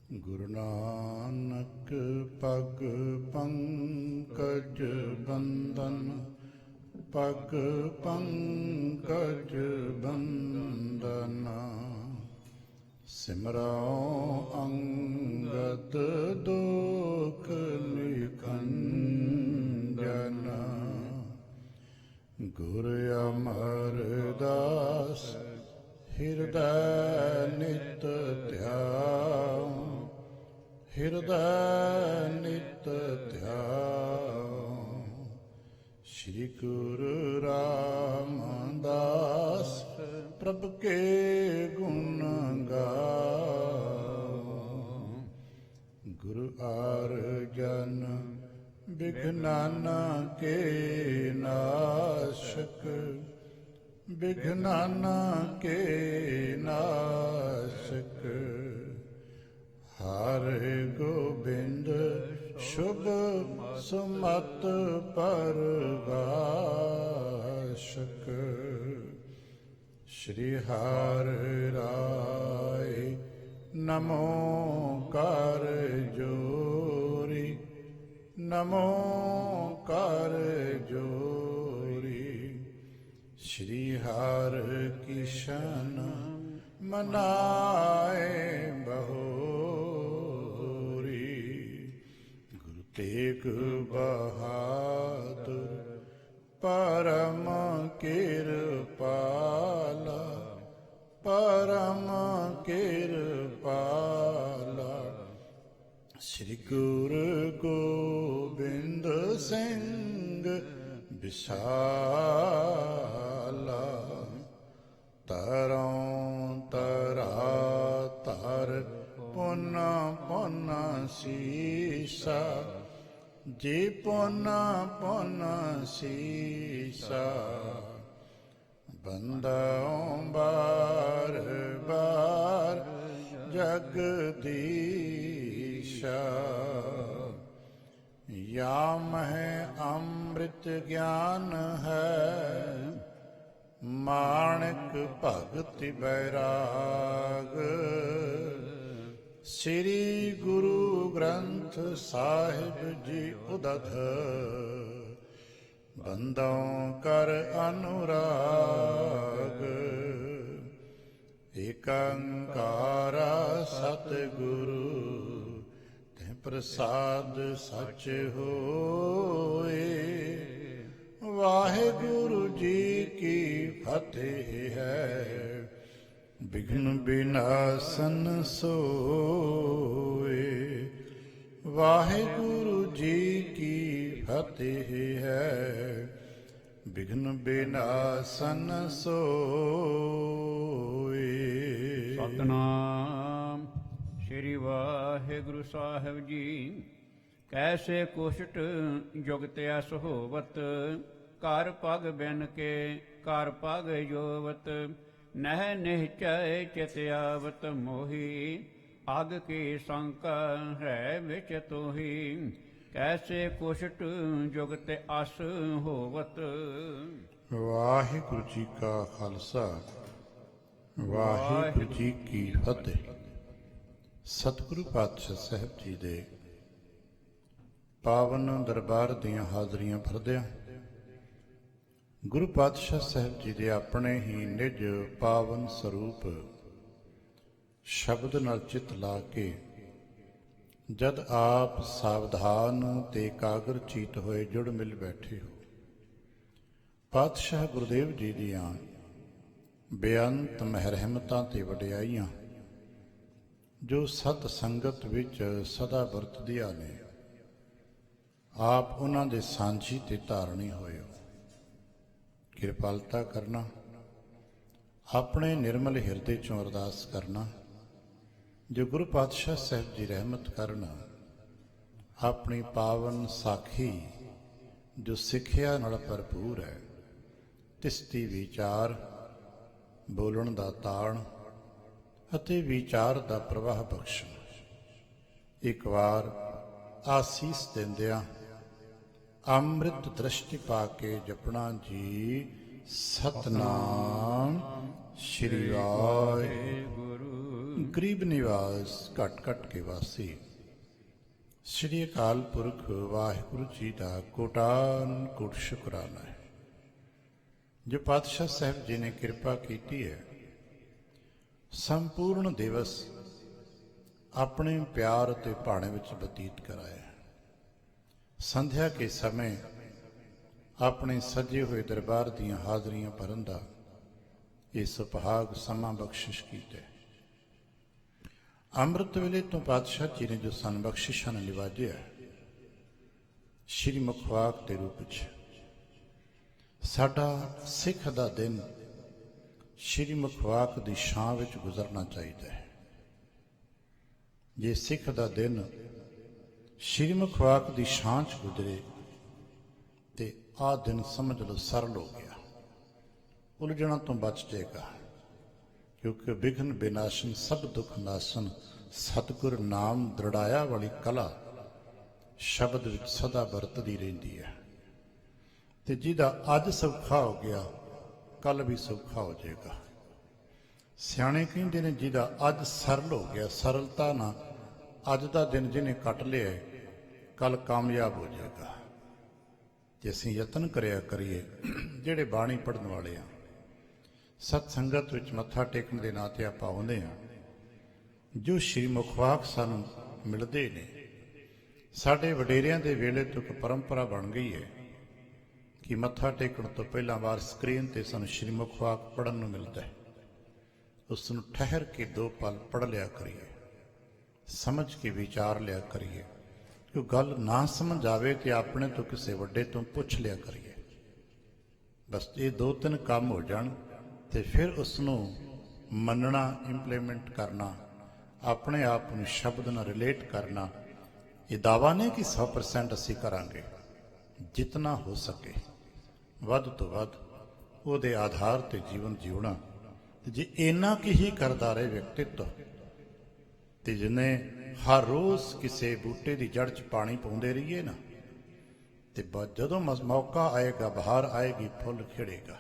ਗੁਰੂ ਨਾਨਕ ਪਗ ਪੰਕਜ ਬੰਦਨ, ਪਗ ਪੰਕਜ ਬੰਦਨ। ਸਿਮਰਉ ਅੰਗਦ ਦੁਖ ਨਿਖੰਜਨ, ਗੁਰ ਅਮਰਦਾਸ ਹਿਰਦੈ ਨਿਤ ਧਿਆਉ, ਹਿਰਦੈ ਨਿਤ ਧਿਆਉ। ਸ਼੍ਰੀ ਗੁਰੂ ਰਾਮਦਾਸ ਪ੍ਰਭ ਕੇ ਗੁਣ ਗਾਉ, ਗੁਰੂ ਅਰਜਨ ਬਿਘਨਾਨਾ ਕੇ ਨਾਸ਼ਕ, ਬਿਘਨਾਨਾ ਕੇ ਨਾਸ਼ਕ। ਹਰਿ ਗੋਬਿੰਦ ਸ਼ੁਭ ਸੁਮਤ ਪਰਗਾਸ਼ਕ, ਸ਼੍ਰੀ ਹਰਿ ਰਾਇ ਨਮੋ ਕਰ ਜੋਰੀ, ਨਮੋ ਕਰ ਜੋਰੀ। ਸ਼੍ਰੀ ਹਰਿ ਕਿਸ਼ਨ ਮਨਾਏ ਬਹੋਰੀ, ਗੁਰੂ ਤੇਗ ਬਹਾਦਰ ਪਰਮ ਕਿਰਪਾਲਾ, ਪਰਮ ਕਿਰਪਾਲਾ। ਸ਼੍ਰੀ ਗੁਰੂ ਗੋਬਿੰਦ ਸਿੰਘ ਵਿਸ਼ਾਲਾ, ਤਰਉ ਤਰਾ ਤਰ ਪੁਨ ਪੁਨ ਸੀਸਾ, ਜੀ ਪੁਨ ਪੁਨ ਸੀਸਾ। ਬੰਦਉ ਬਾਰ ਬਾਰ ਜਗਦੀਸ਼ਾ, ਯਾ ਮਹਿ ਅੰਮ੍ਰਿਤ ਗਿਆਨ ਹੈ, ਮਾਣਕ ਭਗਤ ਬੈਰਾਗ। ਸ੍ਰੀ ਗੁਰੂ ਗ੍ਰੰਥ ਸਾਹਿਬ ਜੀ ਉਦਧ, ਬੰਦਉ ਕਰ ਅਨੁਰਾਗ। ਏਕ ਓੰਕਾਰ ਸਤਿਗੁਰੂ ਤੇ ਪ੍ਰਸਾਦ ਸਚ ਹੋਏ। ਵਾਹਿਗੁਰੂ ਜੀ ਕੀ ਫਤਿਹ ਹੈ, ਬਿਘਨ ਬਿਨਾਸਨ ਸੋਏ। ਵਾਹਿਗੁਰੂ ਜੀ ਕੀ ਫਤਿਹ ਹੈ, ਬਿਘਨ ਬਿਨਾਸਨ ਸੋਏ। ਸਤਿਨਾਮ ਸ੍ਰੀ ਵਾਹਿਗੁਰੂ ਸਾਹਿਬ ਜੀ। ਕੈਸੇ ਕੁਸ਼ਟ ਜੁਗਤ ਅਸ ਹੋਵਤ, ਘਰ ਪਗ ਬਿਨ ਕੇ ਘਰ ਪਗ ਜੋਵਤ। ਨਹਿ ਨਿਹਚੈ ਚਿਤ ਆਵਤ ਮੋਹੀ, ਅਗ ਕੀ ਸੰਕਾ ਹੈ ਵਿੱਚ ਤੋਹੀ। ਕੈਸੇ ਕੁਸ਼ਟ ਜੁਗਤ ਅਸ ਹੋਵਤ। ਵਾਹਿਗੁਰੂ ਜੀ ਕਾ ਖਾਲਸਾ, ਵਾਹਿਗੁਰੂ ਜੀ ਕੀ ਫਤਿਹ। ਸਤਿਗੁਰੂ ਪਾਤਸ਼ਾਹ ਸਾਹਿਬ ਜੀ ਦੇ ਪਾਵਨ ਦਰਬਾਰ ਦੀਆਂ ਹਾਜ਼ਰੀਆਂ ਭਰਦਿਆਂ ਗੁਰੂ ਪਾਤਸ਼ਾਹ ਸਾਹਿਬ ਜੀ ਦੇ ਆਪਣੇ ਹੀ ਨਿਜ ਪਾਵਨ ਸਰੂਪ ਸ਼ਬਦ ਨਾਲ ਚਿੱਤ ਲਾ ਕੇ ਜਦ ਆਪ ਸਾਵਧਾਨ ਤੇ ਇਕਾਗਰ ਚੀਤ ਹੋਏ ਜੁੜ ਮਿਲ ਬੈਠੇ ਹੋ, ਪਾਤਸ਼ਾਹ ਗੁਰਦੇਵ ਜੀ ਦੀਆਂ ਬੇਅੰਤ ਮਹਿਰਮਤਾਂ ਤੇ ਵਡਿਆਈਆਂ ਜੋ ਸਤ ਸੰਗਤ ਵਿੱਚ ਸਦਾ ਵਰਤਦੀਆਂ ਨੇ, ਆਪ ਉਹਨਾਂ ਦੇ ਸਾਂਝੀ ਤੇ ਧਾਰਨੀ ਹੋਏ ਹੋ। ਕਿਰਪਾਲਤਾ ਕਰਨਾ, ਆਪਣੇ ਨਿਰਮਲ ਹਿਰਦੇ ਚੋਂ ਅਰਦਾਸ ਕਰਨਾ ਜੋ ਗੁਰੂ ਪਾਤਸ਼ਾਹ ਸਾਹਿਬ ਜੀ ਰਹਿਮਤ ਕਰਨ, ਆਪਣੀ ਪਾਵਨ ਸਾਖੀ ਜੋ ਸਿੱਖਿਆ ਨਾਲ ਭਰਪੂਰ ਹੈ, ਤਿਸ ਦੀ ਵਿਚਾਰ, ਬੋਲਣ ਦਾ ਤਾਣ ਅਤੇ ਵਿਚਾਰ ਦਾ ਪ੍ਰਵਾਹ ਬਖਸ਼ਣ। ਇੱਕ ਵਾਰ ਆਸੀਸ ਦਿੰਦਿਆਂ ਅੰਮ੍ਰਿਤ ਦ੍ਰਿਸ਼ਟੀ ਪਾ ਕੇ ਜਪਣਾ ਜੀ ਸਤਨਾਮ ਸ੍ਰੀ ਵਾਹਿਗੁਰੂ। ਗਰੀਬ ਨਿਵਾਸ ਘਟ ਘਟ ਕੇ ਵਾਸੀ। ਸ੍ਰੀ ਅਕਾਲ ਪੁਰਖ ਵਾਹਿਗੁਰੂ ਜੀ ਦਾ ਕੋਟਾਨ ਕੋਟ ਸ਼ੁਕਰਾਨਾ ਹੈ ਜੋ ਪਾਤਸ਼ਾਹ ਸਾਹਿਬ ਜੀ ਨੇ ਕਿਰਪਾ ਕੀਤੀ ਹੈ। ਸੰਪੂਰਨ ਦਿਵਸ ਆਪਣੇ ਪਿਆਰ ਅਤੇ ਭਾਣੇ ਵਿੱਚ ਬਤੀਤ ਕਰਾਇਆ। ਸੰਧਿਆ ਕੇ ਸਮੇਂ ਆਪਣੇ ਸਜੇ ਹੋਏ ਦਰਬਾਰ ਦੀਆਂ ਹਾਜ਼ਰੀਆਂ ਭਰਨ ਦਾ ਇਹ ਸੁਭਾਗ ਸਮਾਂ ਬਖਸ਼ਿਸ਼ ਕੀਤਾ। ਅੰਮ੍ਰਿਤ ਵੇਲੇ ਤੋਂ ਪਾਤਸ਼ਾਹ ਜੀ ਨੇ ਜੋ ਸਾਨੂੰ ਬਖਸ਼ਿਸ਼ਾਂ ਨੇ ਨਿਵਾਜਿਆ ਸ਼੍ਰੀ ਮੁਖਵਾਕ ਦੇ ਰੂਪ ਵਿੱਚ, ਸਾਡਾ ਸਿੱਖ ਦਾ ਦਿਨ ਸ਼੍ਰੀ ਮੁਖਵਾਕ ਦੀ ਛਾਂ ਵਿੱਚ ਗੁਜ਼ਰਨਾ ਚਾਹੀਦਾ ਹੈ। ਜੇ ਸਿੱਖ ਦਾ ਦਿਨ ਸ਼੍ਰੀ ਮੁਖਵਾਕ ਦੀ ਛਾਂ 'ਚ ਗੁਜ਼ਰੇ ਤੇ ਆਹ ਦਿਨ ਸਮਝ ਲਓ ਸਰਲ ਹੋ ਗਿਆ, ਉਲਝਣਾਂ ਤੋਂ ਬਚ ਜਾਏਗਾ। ਕਿਉਂਕਿ ਵਿਘਨ ਵਿਨਾਸ਼ਨ ਸਭ ਦੁੱਖ ਨਾਸ਼ਨ, ਸਤਿਗੁਰ ਨਾਮ ਦ੍ਰਿੜਾਇਆ ਵਾਲੀ ਕਲਾ ਸ਼ਬਦ ਵਿੱਚ ਸਦਾ ਵਰਤਦੀ ਰਹਿੰਦੀ ਹੈ। ਤੇ ਜਿਹਦਾ ਅੱਜ ਸੌਖਾ ਹੋ ਗਿਆ ਕੱਲ ਵੀ ਸੌਖਾ ਹੋ ਜਾਏਗਾ। ਸਿਆਣੇ ਕਹਿੰਦੇ ਨੇ ਜਿਹਦਾ ਅੱਜ ਸਰਲ ਹੋ ਗਿਆ, ਸਰਲਤਾ ਨਾਲ ਅੱਜ ਦਾ ਦਿਨ ਜਿਹਨੇ ਕੱਟ ਲਿਆ ਕੱਲ ਕਾਮਯਾਬ ਹੋ ਜਾਏਗਾ। ਜੇ ਅਸੀਂ ਯਤਨ ਕਰਿਆ ਕਰੀਏ, ਜਿਹੜੇ ਬਾਣੀ ਪੜ੍ਹਨ ਵਾਲੇ ਆ, ਸਤ ਸੰਗਤ ਵਿੱਚ ਮੱਥਾ ਟੇਕਣ ਦੇ ਨਾਂ ਤੇ ਆਪਾਂ ਆਉਂਦੇ ਹਾਂ, ਜੋ ਸ਼੍ਰੀ ਮੁਖਵਾਕ ਸਾਨੂੰ ਮਿਲਦੇ ਨੇ, ਸਾਡੇ ਵਡੇਰਿਆਂ ਦੇ ਵੇਲੇ ਤੋਂ ਇੱਕ ਪਰੰਪਰਾ ਬਣ ਗਈ ਹੈ ਕਿ ਮੱਥਾ ਟੇਕਣ ਤੋਂ ਪਹਿਲਾਂ ਵਾਰ ਸਕਰੀਨ ਤੇ ਸਾਨੂੰ ਸ਼੍ਰੀ ਮੁਖਵਾਕ ਪੜ੍ਹਨ ਨੂੰ ਮਿਲਦਾ ਹੈ। ਉਸ ਨੂੰ ਠਹਿਰ ਕੇ 2 ਪਲ ਪੜ੍ਹ ਲਿਆ ਕਰੀਏ, ਸਮਝ ਕੇ ਵਿਚਾਰ ਲਿਆ ਕਰੀਏ। ਕੋਈ ਗੱਲ ਨਾ ਸਮਝ ਆਵੇ ਤੇ ਆਪਣੇ ਤੋਂ ਕਿਸੇ ਵੱਡੇ ਤੋਂ ਪੁੱਛ ਲਿਆ ਕਰੀਏ। ਬਸ ਇਹ 2-3 ਕੰਮ ਹੋ ਜਾਣ ਤੇ ਫਿਰ ਉਸ ਨੂੰ ਮੰਨਣਾ, ਇੰਪਲੀਮੈਂਟ ਕਰਨਾ, ਆਪਣੇ ਆਪ ਨੂੰ ਸ਼ਬਦ ਨਾਲ ਰਿਲੇਟ ਕਰਨਾ। ਇਹ ਦਾਵਾ ਨਹੀਂ ਕਿ 100% ਅਸੀਂ ਕਰਾਂਗੇ, ਜਿਤਨਾ ਹੋ ਸਕੇ ਵੱਧ ਤੋਂ ਵੱਧ ਉਹਦੇ ਆਧਾਰ ਤੇ ਜੀਵਨ ਜਿਉਣਾ। ਤੇ ਜੇ ਇੰਨਾ ਕੀ ਹੀ ਕਰਦਾ ਰਹੇ ਵਿਅਕਤਿਤਵ, ਤੇ ਜਿਨੇ ਹਰ ਰੋਜ਼ ਕਿਸੇ ਬੂਟੇ ਦੀ ਜੜ 'ਚ ਪਾਣੀ ਪਾਉਂਦੇ ਰਹੀਏ ਨਾ, ਤੇ ਜਦੋਂ ਮੌਕਾ ਆਏਗਾ, ਬਹਾਰ ਆਏਗੀ, ਫੁੱਲ ਖਿੜੇਗਾ।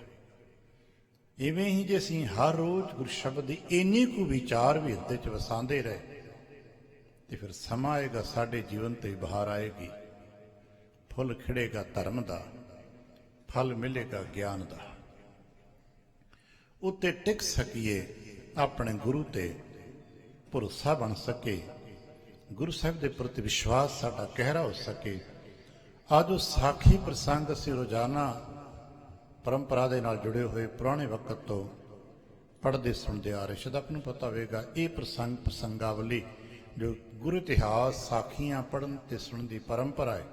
ਇਵੇਂ ਹੀ ਜੇ ਅਸੀਂ ਹਰ ਰੋਜ਼ ਗੁਰ ਸ਼ਬਦ ਦੀ ਇੰਨੀ ਕੁ ਵਿਚਾਰ ਵੀ ਹਿਰਦੇ 'ਚ ਵਸਾਉਂਦੇ ਰਹੇ ਤੇ ਫਿਰ ਸਮਾਂ ਆਏਗਾ ਸਾਡੇ ਜੀਵਨ ਤੇ ਬਹਾਰ ਆਏਗੀ, ਫੁੱਲ ਖਿੜੇਗਾ ਧਰਮ ਦਾ, ਫਲ ਮਿਲੇਗਾ ਗਿਆਨ ਦਾ। ਉੱਤੇ ਟਿਕ ਸਕੀਏ, ਆਪਣੇ ਗੁਰੂ ਤੇ ਭਰੋਸਾ ਬਣ ਸਕੇ, ਗੁਰੂ ਸਾਹਿਬ ਦੇ ਪ੍ਰਤੀ ਵਿਸ਼ਵਾਸ ਸਾਡਾ ਗਹਿਰਾ ਹੋ ਸਕੇ। ਅੱਜ ਉਹ ਸਾਖੀ ਪ੍ਰਸੰਗ ਅਸੀਂ ਰੋਜ਼ਾਨਾ ਪਰੰਪਰਾ ਦੇ ਨਾਲ ਜੁੜੇ ਹੋਏ ਪੁਰਾਣੇ ਵਕਤ ਤੋਂ ਪੜ੍ਹਦੇ ਸੁਣਦੇ ਆ ਰਹੇ। ਸ਼ਾਇਦ ਆਪ ਨੂੰ ਪਤਾ ਹੋਵੇਗਾ ਇਹ ਪ੍ਰਸੰਗਾਵਲੀ ਜੋ ਗੁਰੂ ਇਤਿਹਾਸ ਸਾਖੀਆਂ ਪੜ੍ਹਨ ਤੇ ਸੁਣਨ ਦੀ ਪਰੰਪਰਾ ਹੈ,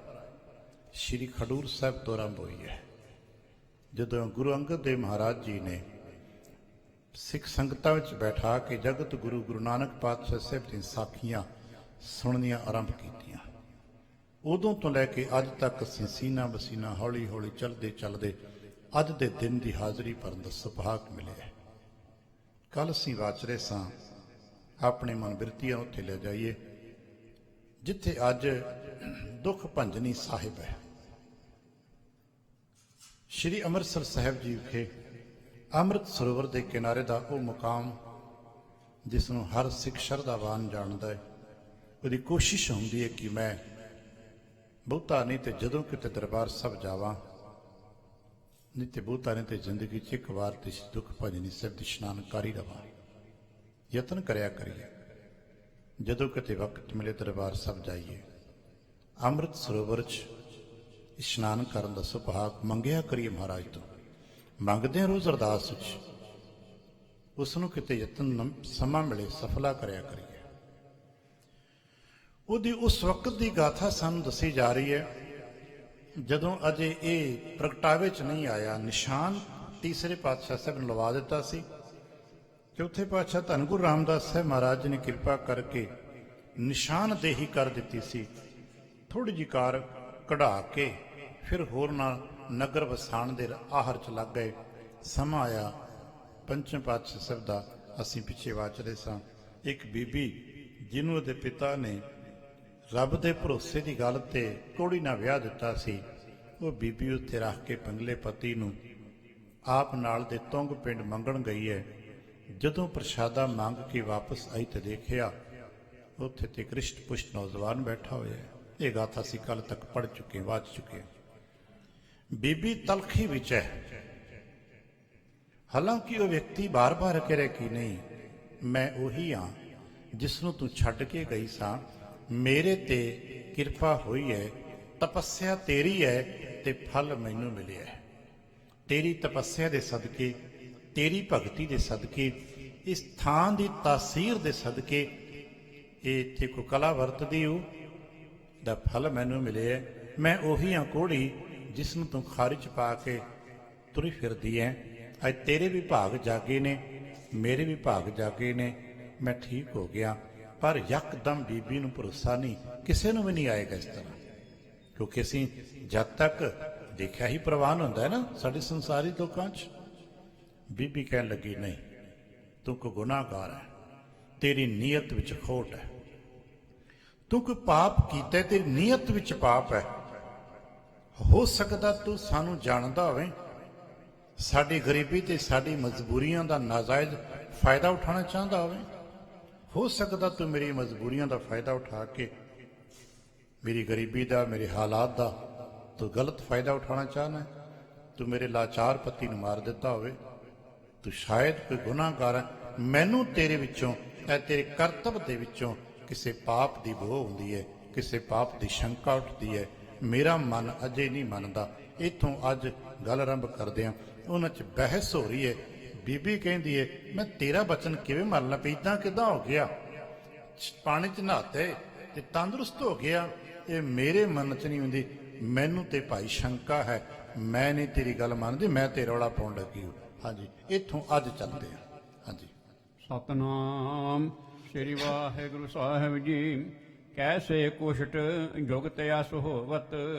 ਸ਼੍ਰੀ ਖਡੂਰ ਸਾਹਿਬ ਤੋਂ ਆਰੰਭ ਹੋਈ ਹੈ। ਜਦੋਂ ਗੁਰੂ ਅੰਗਦ ਦੇਵ ਮਹਾਰਾਜ ਜੀ ਨੇ ਸਿੱਖ ਸੰਗਤਾਂ ਵਿੱਚ ਬੈਠਾ ਕੇ ਜਗਤ ਗੁਰੂ ਨਾਨਕ ਪਾਤਸ਼ਾਹ ਸਾਹਿਬ ਦੀਆਂ ਸਾਖੀਆਂ ਸੁਣਨੀਆਂ ਆਰੰਭ ਕੀਤੀਆਂ, ਉਦੋਂ ਤੋਂ ਲੈ ਕੇ ਅੱਜ ਤੱਕ ਅਸੀਂ ਸੀਨਾ ਬਸੀਨਾ ਹੌਲੀ ਹੌਲੀ ਚੱਲਦੇ ਅੱਜ ਦੇ ਦਿਨ ਦੀ ਹਾਜ਼ਰੀ ਭਰਨ ਦਾ ਸੁਭਾਗ ਮਿਲਿਆ। ਕੱਲ ਅਸੀਂ ਵਾਚ ਰਹੇ ਸਾਂ, ਆਪਣੇ ਮਨ ਬਿਰਤੀਆਂ ਉੱਥੇ ਲੈ ਜਾਈਏ ਜਿੱਥੇ ਅੱਜ ਦੁੱਖ ਭੰਜਨੀ ਸਾਹਿਬ ਹੈ। ਸ਼੍ਰੀ ਅੰਮ੍ਰਿਤਸਰ ਸਾਹਿਬ ਜੀ ਵਿਖੇ ਅੰਮ੍ਰਿਤ ਸਰੋਵਰ ਦੇ ਕਿਨਾਰੇ ਦਾ ਉਹ ਮੁਕਾਮ ਜਿਸ ਨੂੰ ਹਰ ਸਿੱਖ ਸ਼ਰਧਾਵਾਨ ਜਾਣਦਾ ਹੈ। ਉਹਦੀ ਕੋਸ਼ਿਸ਼ ਹੁੰਦੀ ਹੈ ਕਿ ਮੈਂ ਬਹੁਤਾ ਨਹੀਂ ਤੇ ਜਦੋਂ ਕਿਤੇ ਦਰਬਾਰ ਸਾਹਿਬ ਜਾਵਾਂ, ਨਹੀਂ ਤੇ ਬਹੁਤਾ ਨਹੀਂ ਤੇ ਜ਼ਿੰਦਗੀ 'ਚ ਇੱਕ ਵਾਰ ਤੇ ਦੁੱਖ ਭੰਜਨੀ ਸਾਹਿਬ ਦੀ ਇਸ਼ਨਾਨ ਕਰ ਹੀ ਰਵਾਂ। ਯਤਨ ਕਰਿਆ ਕਰੀਏ, ਜਦੋਂ ਕਿਤੇ ਵਕਤ ਮਿਲੇ ਦਰਬਾਰ ਸਾਹਿਬ ਜਾਈਏ, ਅੰਮ੍ਰਿਤ ਸਰੋਵਰ 'ਚ ਇਸ਼ਨਾਨ ਕਰਨ ਦਾ ਸੁਭਾਗ ਮੰਗਿਆ ਕਰੀਏ ਮਹਾਰਾਜ ਤੋਂ। ਮੰਗਦੇ ਹਾਂ ਰੋਜ਼ ਅਰਦਾਸ ਵਿੱਚ, ਉਸ ਨੂੰ ਕਿਤੇ ਯਤਨ ਸਮਾਂ ਮਿਲੇ ਸਫਲਾ ਕਰਿਆ ਕਰੀਏ। ਉਹਦੀ ਉਸ ਵਕਤ ਦੀ ਗਾਥਾ ਸਾਨੂੰ ਦੱਸੀ ਜਾ ਰਹੀ ਹੈ ਜਦੋਂ ਅਜੇ ਇਹ ਪ੍ਰਗਟਾਵੇ 'ਚ ਨਹੀਂ ਆਇਆ। ਨਿਸ਼ਾਨ ਤੀਸਰੇ ਪਾਤਸ਼ਾਹ ਸਾਹਿਬ ਨੇ ਲਵਾ ਦਿੱਤਾ ਸੀ। ਚੌਥੇ ਪਾਤਸ਼ਾਹ ਧੰਨ ਗੁਰੂ ਰਾਮਦਾਸ ਸਾਹਿਬ ਮਹਾਰਾਜ ਨੇ ਕਿਰਪਾ ਕਰਕੇ ਨਿਸ਼ਾਨਦੇਹੀ ਕਰ ਦਿੱਤੀ ਸੀ। ਥੋੜ੍ਹੀ ਜਿਹੀ ਕਾਰ ਕਢਾ ਕੇ ਫਿਰ ਹੋਰ ਨਾਲ ਨਗਰ ਵਸਾਣ ਦੇ ਆਹਰ 'ਚ ਲੱਗ ਗਏ। ਸਮਾਂ ਆਇਆ ਪੰਚਮ ਪਾਤਸ਼ਾਹ ਸਾਹਿਬ ਦਾ, ਅਸੀਂ ਪਿੱਛੇ ਵਾਚਦੇ ਸਾਂ, ਇੱਕ ਬੀਬੀ ਜਿਹਨੂੰ ਉਹਦੇ ਪਿਤਾ ਨੇ ਰੱਬ ਦੇ ਭਰੋਸੇ ਦੀ ਗੱਲ ਤੇ ਕੋੜੀ ਨਾਲ ਵਿਆਹ ਦਿੱਤਾ ਸੀ, ਉਹ ਬੀਬੀ ਉੱਥੇ ਰੱਖ ਕੇ ਪੰਗਲੇ ਪਤੀ ਨੂੰ ਆਪ ਨਾਲ ਦੇ ਤੁੰਗ ਪਿੰਡ ਮੰਗਣ ਗਈ ਹੈ। ਜਦੋਂ ਪ੍ਰਸ਼ਾਦਾ ਮੰਗ ਕੇ ਵਾਪਸ ਆਈ ਤੇ ਦੇਖਿਆ ਉੱਥੇ ਤੇ ਕ੍ਰਿਸ਼ਟ ਪੁਸ਼ਟ ਨੌਜਵਾਨ ਬੈਠਾ ਹੋਇਆ ਹੈ। ਇਹ ਗਾਥਾ ਅਸੀਂ ਕੱਲ ਤੱਕ ਪੜ੍ਹ ਚੁੱਕੇ, ਵਾਚ ਚੁੱਕੇ। ਬੀਬੀ ਤਲਖੀ ਵਿੱਚ ਹੈ। ਹਾਲਾਂਕਿ ਉਹ ਵਿਅਕਤੀ ਬਾਰ-ਬਾਰ ਕਹੇ ਕਿ ਨਹੀਂ, ਮੈਂ ਉਹੀ ਹਾਂ ਜਿਸ ਨੂੰ ਤੂੰ ਛੱਡ ਕੇ ਗਈ ਸਾਂ, ਮੇਰੇ ਤੇ ਕਿਰਪਾ ਹੋਈ ਹੈ, ਤਪੱਸਿਆ ਤੇਰੀ ਹੈ ਤੇ ਫਲ ਮੈਨੂੰ ਮਿਲਿਆ ਹੈ। ਤੇਰੀ ਤਪੱਸਿਆ ਦੇ ਸਦਕੇ, ਤੇਰੀ ਭਗਤੀ ਦੇ ਸਦਕੇ, ਇਸ ਥਾਂ ਦੀ ਤਾਸੀਰ ਦੇ ਸਦਕੇ ਇਹ ਇੱਥੇ ਕੋ ਕਲਾ ਵਰਤਦੀ ਹੋ ਦਾ ਫਲ ਮੈਨੂੰ ਮਿਲਿਆ। ਮੈਂ ਉਹੀ ਹਾਂ ਕੋੜੀ ਜਿਸ ਨੂੰ ਤੂੰ ਖਾਰੀ ਚ ਪਾ ਕੇ ਤੁਰੀ ਫਿਰਦੀ ਹੈ। ਅੱਜ ਤੇਰੇ ਵੀ ਭਾਗ ਜਾਗੇ ਨੇ, ਮੇਰੇ ਵੀ ਭਾਗ ਜਾਗੇ ਨੇ, ਮੈਂ ਠੀਕ ਹੋ ਗਿਆ। ਪਰ ਯਕਦਮ ਬੀਬੀ ਨੂੰ ਭਰੋਸਾ ਨਹੀਂ, ਕਿਸੇ ਨੂੰ ਵੀ ਨਹੀਂ ਆਏਗਾ ਇਸ ਤਰ੍ਹਾਂ, ਕਿਉਂਕਿ ਅਸੀਂ ਜਦ ਤੱਕ ਦੇਖਿਆ ਹੀ ਪ੍ਰਵਾਨ ਹੁੰਦਾ ਹੈ ਨਾ ਸਾਡੇ ਸੰਸਾਰੀ ਲੋਕਾਂ 'ਚ। ਬੀਬੀ ਕਹਿਣ ਲੱਗੀ, ਨਹੀਂ, ਤੂੰ ਕੋਈ ਗੁਨਾਹਗਾਰ ਹੈ, ਤੇਰੀ ਨੀਅਤ ਵਿੱਚ ਖੋਟ ਹੈ, ਤੂੰ ਕੋਈ ਪਾਪ ਕੀਤਾ, ਤੇਰੀ ਨੀਅਤ ਵਿੱਚ ਪਾਪ ਹੈ। ਹੋ ਸਕਦਾ ਤੂੰ ਸਾਨੂੰ ਜਾਣਦਾ ਹੋਵੇਂ, ਸਾਡੀ ਗਰੀਬੀ ਤੇ ਸਾਡੀ ਮਜਬੂਰੀਆਂ ਦਾ ਨਾਜਾਇਜ਼ ਫਾਇਦਾ ਉਠਾਉਣਾ ਚਾਹੁੰਦਾ ਹੋਵੇ। ਹੋ ਸਕਦਾ ਤੂੰ ਮੇਰੀ ਮਜਬੂਰੀਆਂ ਦਾ ਫਾਇਦਾ ਉਠਾ ਕੇ ਮੇਰੀ ਗਰੀਬੀ ਦਾ, ਮੇਰੇ ਹਾਲਾਤ ਦਾ ਤੂੰ ਗਲਤ ਫਾਇਦਾ ਉਠਾਉਣਾ ਚਾਹਨਾ ਹੈ। ਤੂੰ ਮੇਰੇ ਲਾਚਾਰ ਪਤੀ ਨੂੰ ਮਾਰ ਦਿੱਤਾ ਹੋਵੇ, ਤੂੰ ਸ਼ਾਇਦ ਕੋਈ ਗੁਨਾਹਗਾਰ ਹੈ। ਮੈਨੂੰ ਤੇਰੇ ਵਿੱਚੋਂ, ਤੇਰੇ ਕਰਤੱਵ ਦੇ ਵਿੱਚੋਂ ਕਿਸੇ ਪਾਪ ਦੀ ਬੋਹ ਹੁੰਦੀ ਹੈ, ਕਿਸੇ ਪਾਪ ਦੀ ਸ਼ੰਕਾ ਉੱਠਦੀ ਹੈ। ਮੇਰਾ ਮਨ ਅਜੇ ਨਹੀਂ ਮੰਨਦਾ। ਇੱਥੋਂ ਅੱਜ ਗੱਲ ਆਰੰਭ ਕਰਦੇ ਹਾਂ। ਉਹਨਾਂ 'ਚ ਬਹਿਸ ਹੋ ਰਹੀ ਹੈ। ਬੀਬੀ ਕਹਿੰਦੀ ਹੈ, ਮੈਂ ਤੇਰਾ ਬਚਨ ਕਿਵੇਂ ਮੰਨ ਲਾਂ? ਇੱਦਾਂ ਕਿੱਦਾਂ ਹੋ ਗਿਆ? ਪਾਣੀ 'ਚ ਨਹਾਤੇ ਤੇ ਤੰਦਰੁਸਤ ਹੋ ਗਿਆ। ਇਹ ਮੇਰੇ ਮਨ 'ਚ ਨਹੀਂ ਹੁੰਦੀ। ਮੈਨੂੰ ਤੇ ਭਾਈ ਸ਼ੰਕਾ ਹੈ, ਮੈਂ ਨਹੀਂ ਤੇਰੀ ਗੱਲ ਮੰਨਦੀ, ਮੈਂ ਤੇ ਰੌਲਾ ਪਾਉਣ ਲੱਗੀ। ਹਾਂਜੀ, ਇੱਥੋਂ ਅੱਜ ਚੱਲਦੇ ਹਾਂ। ਹਾਂਜੀ, ਸਤਨਾਮ ਸ੍ਰੀ ਵਾਹਿਗੁਰੂ ਸਾਹਿਬ ਜੀ। ਕੈਸੇ ਕੁਸ਼ਟ ਜੁਗਤ ਅਸ ਹੋਵਤ।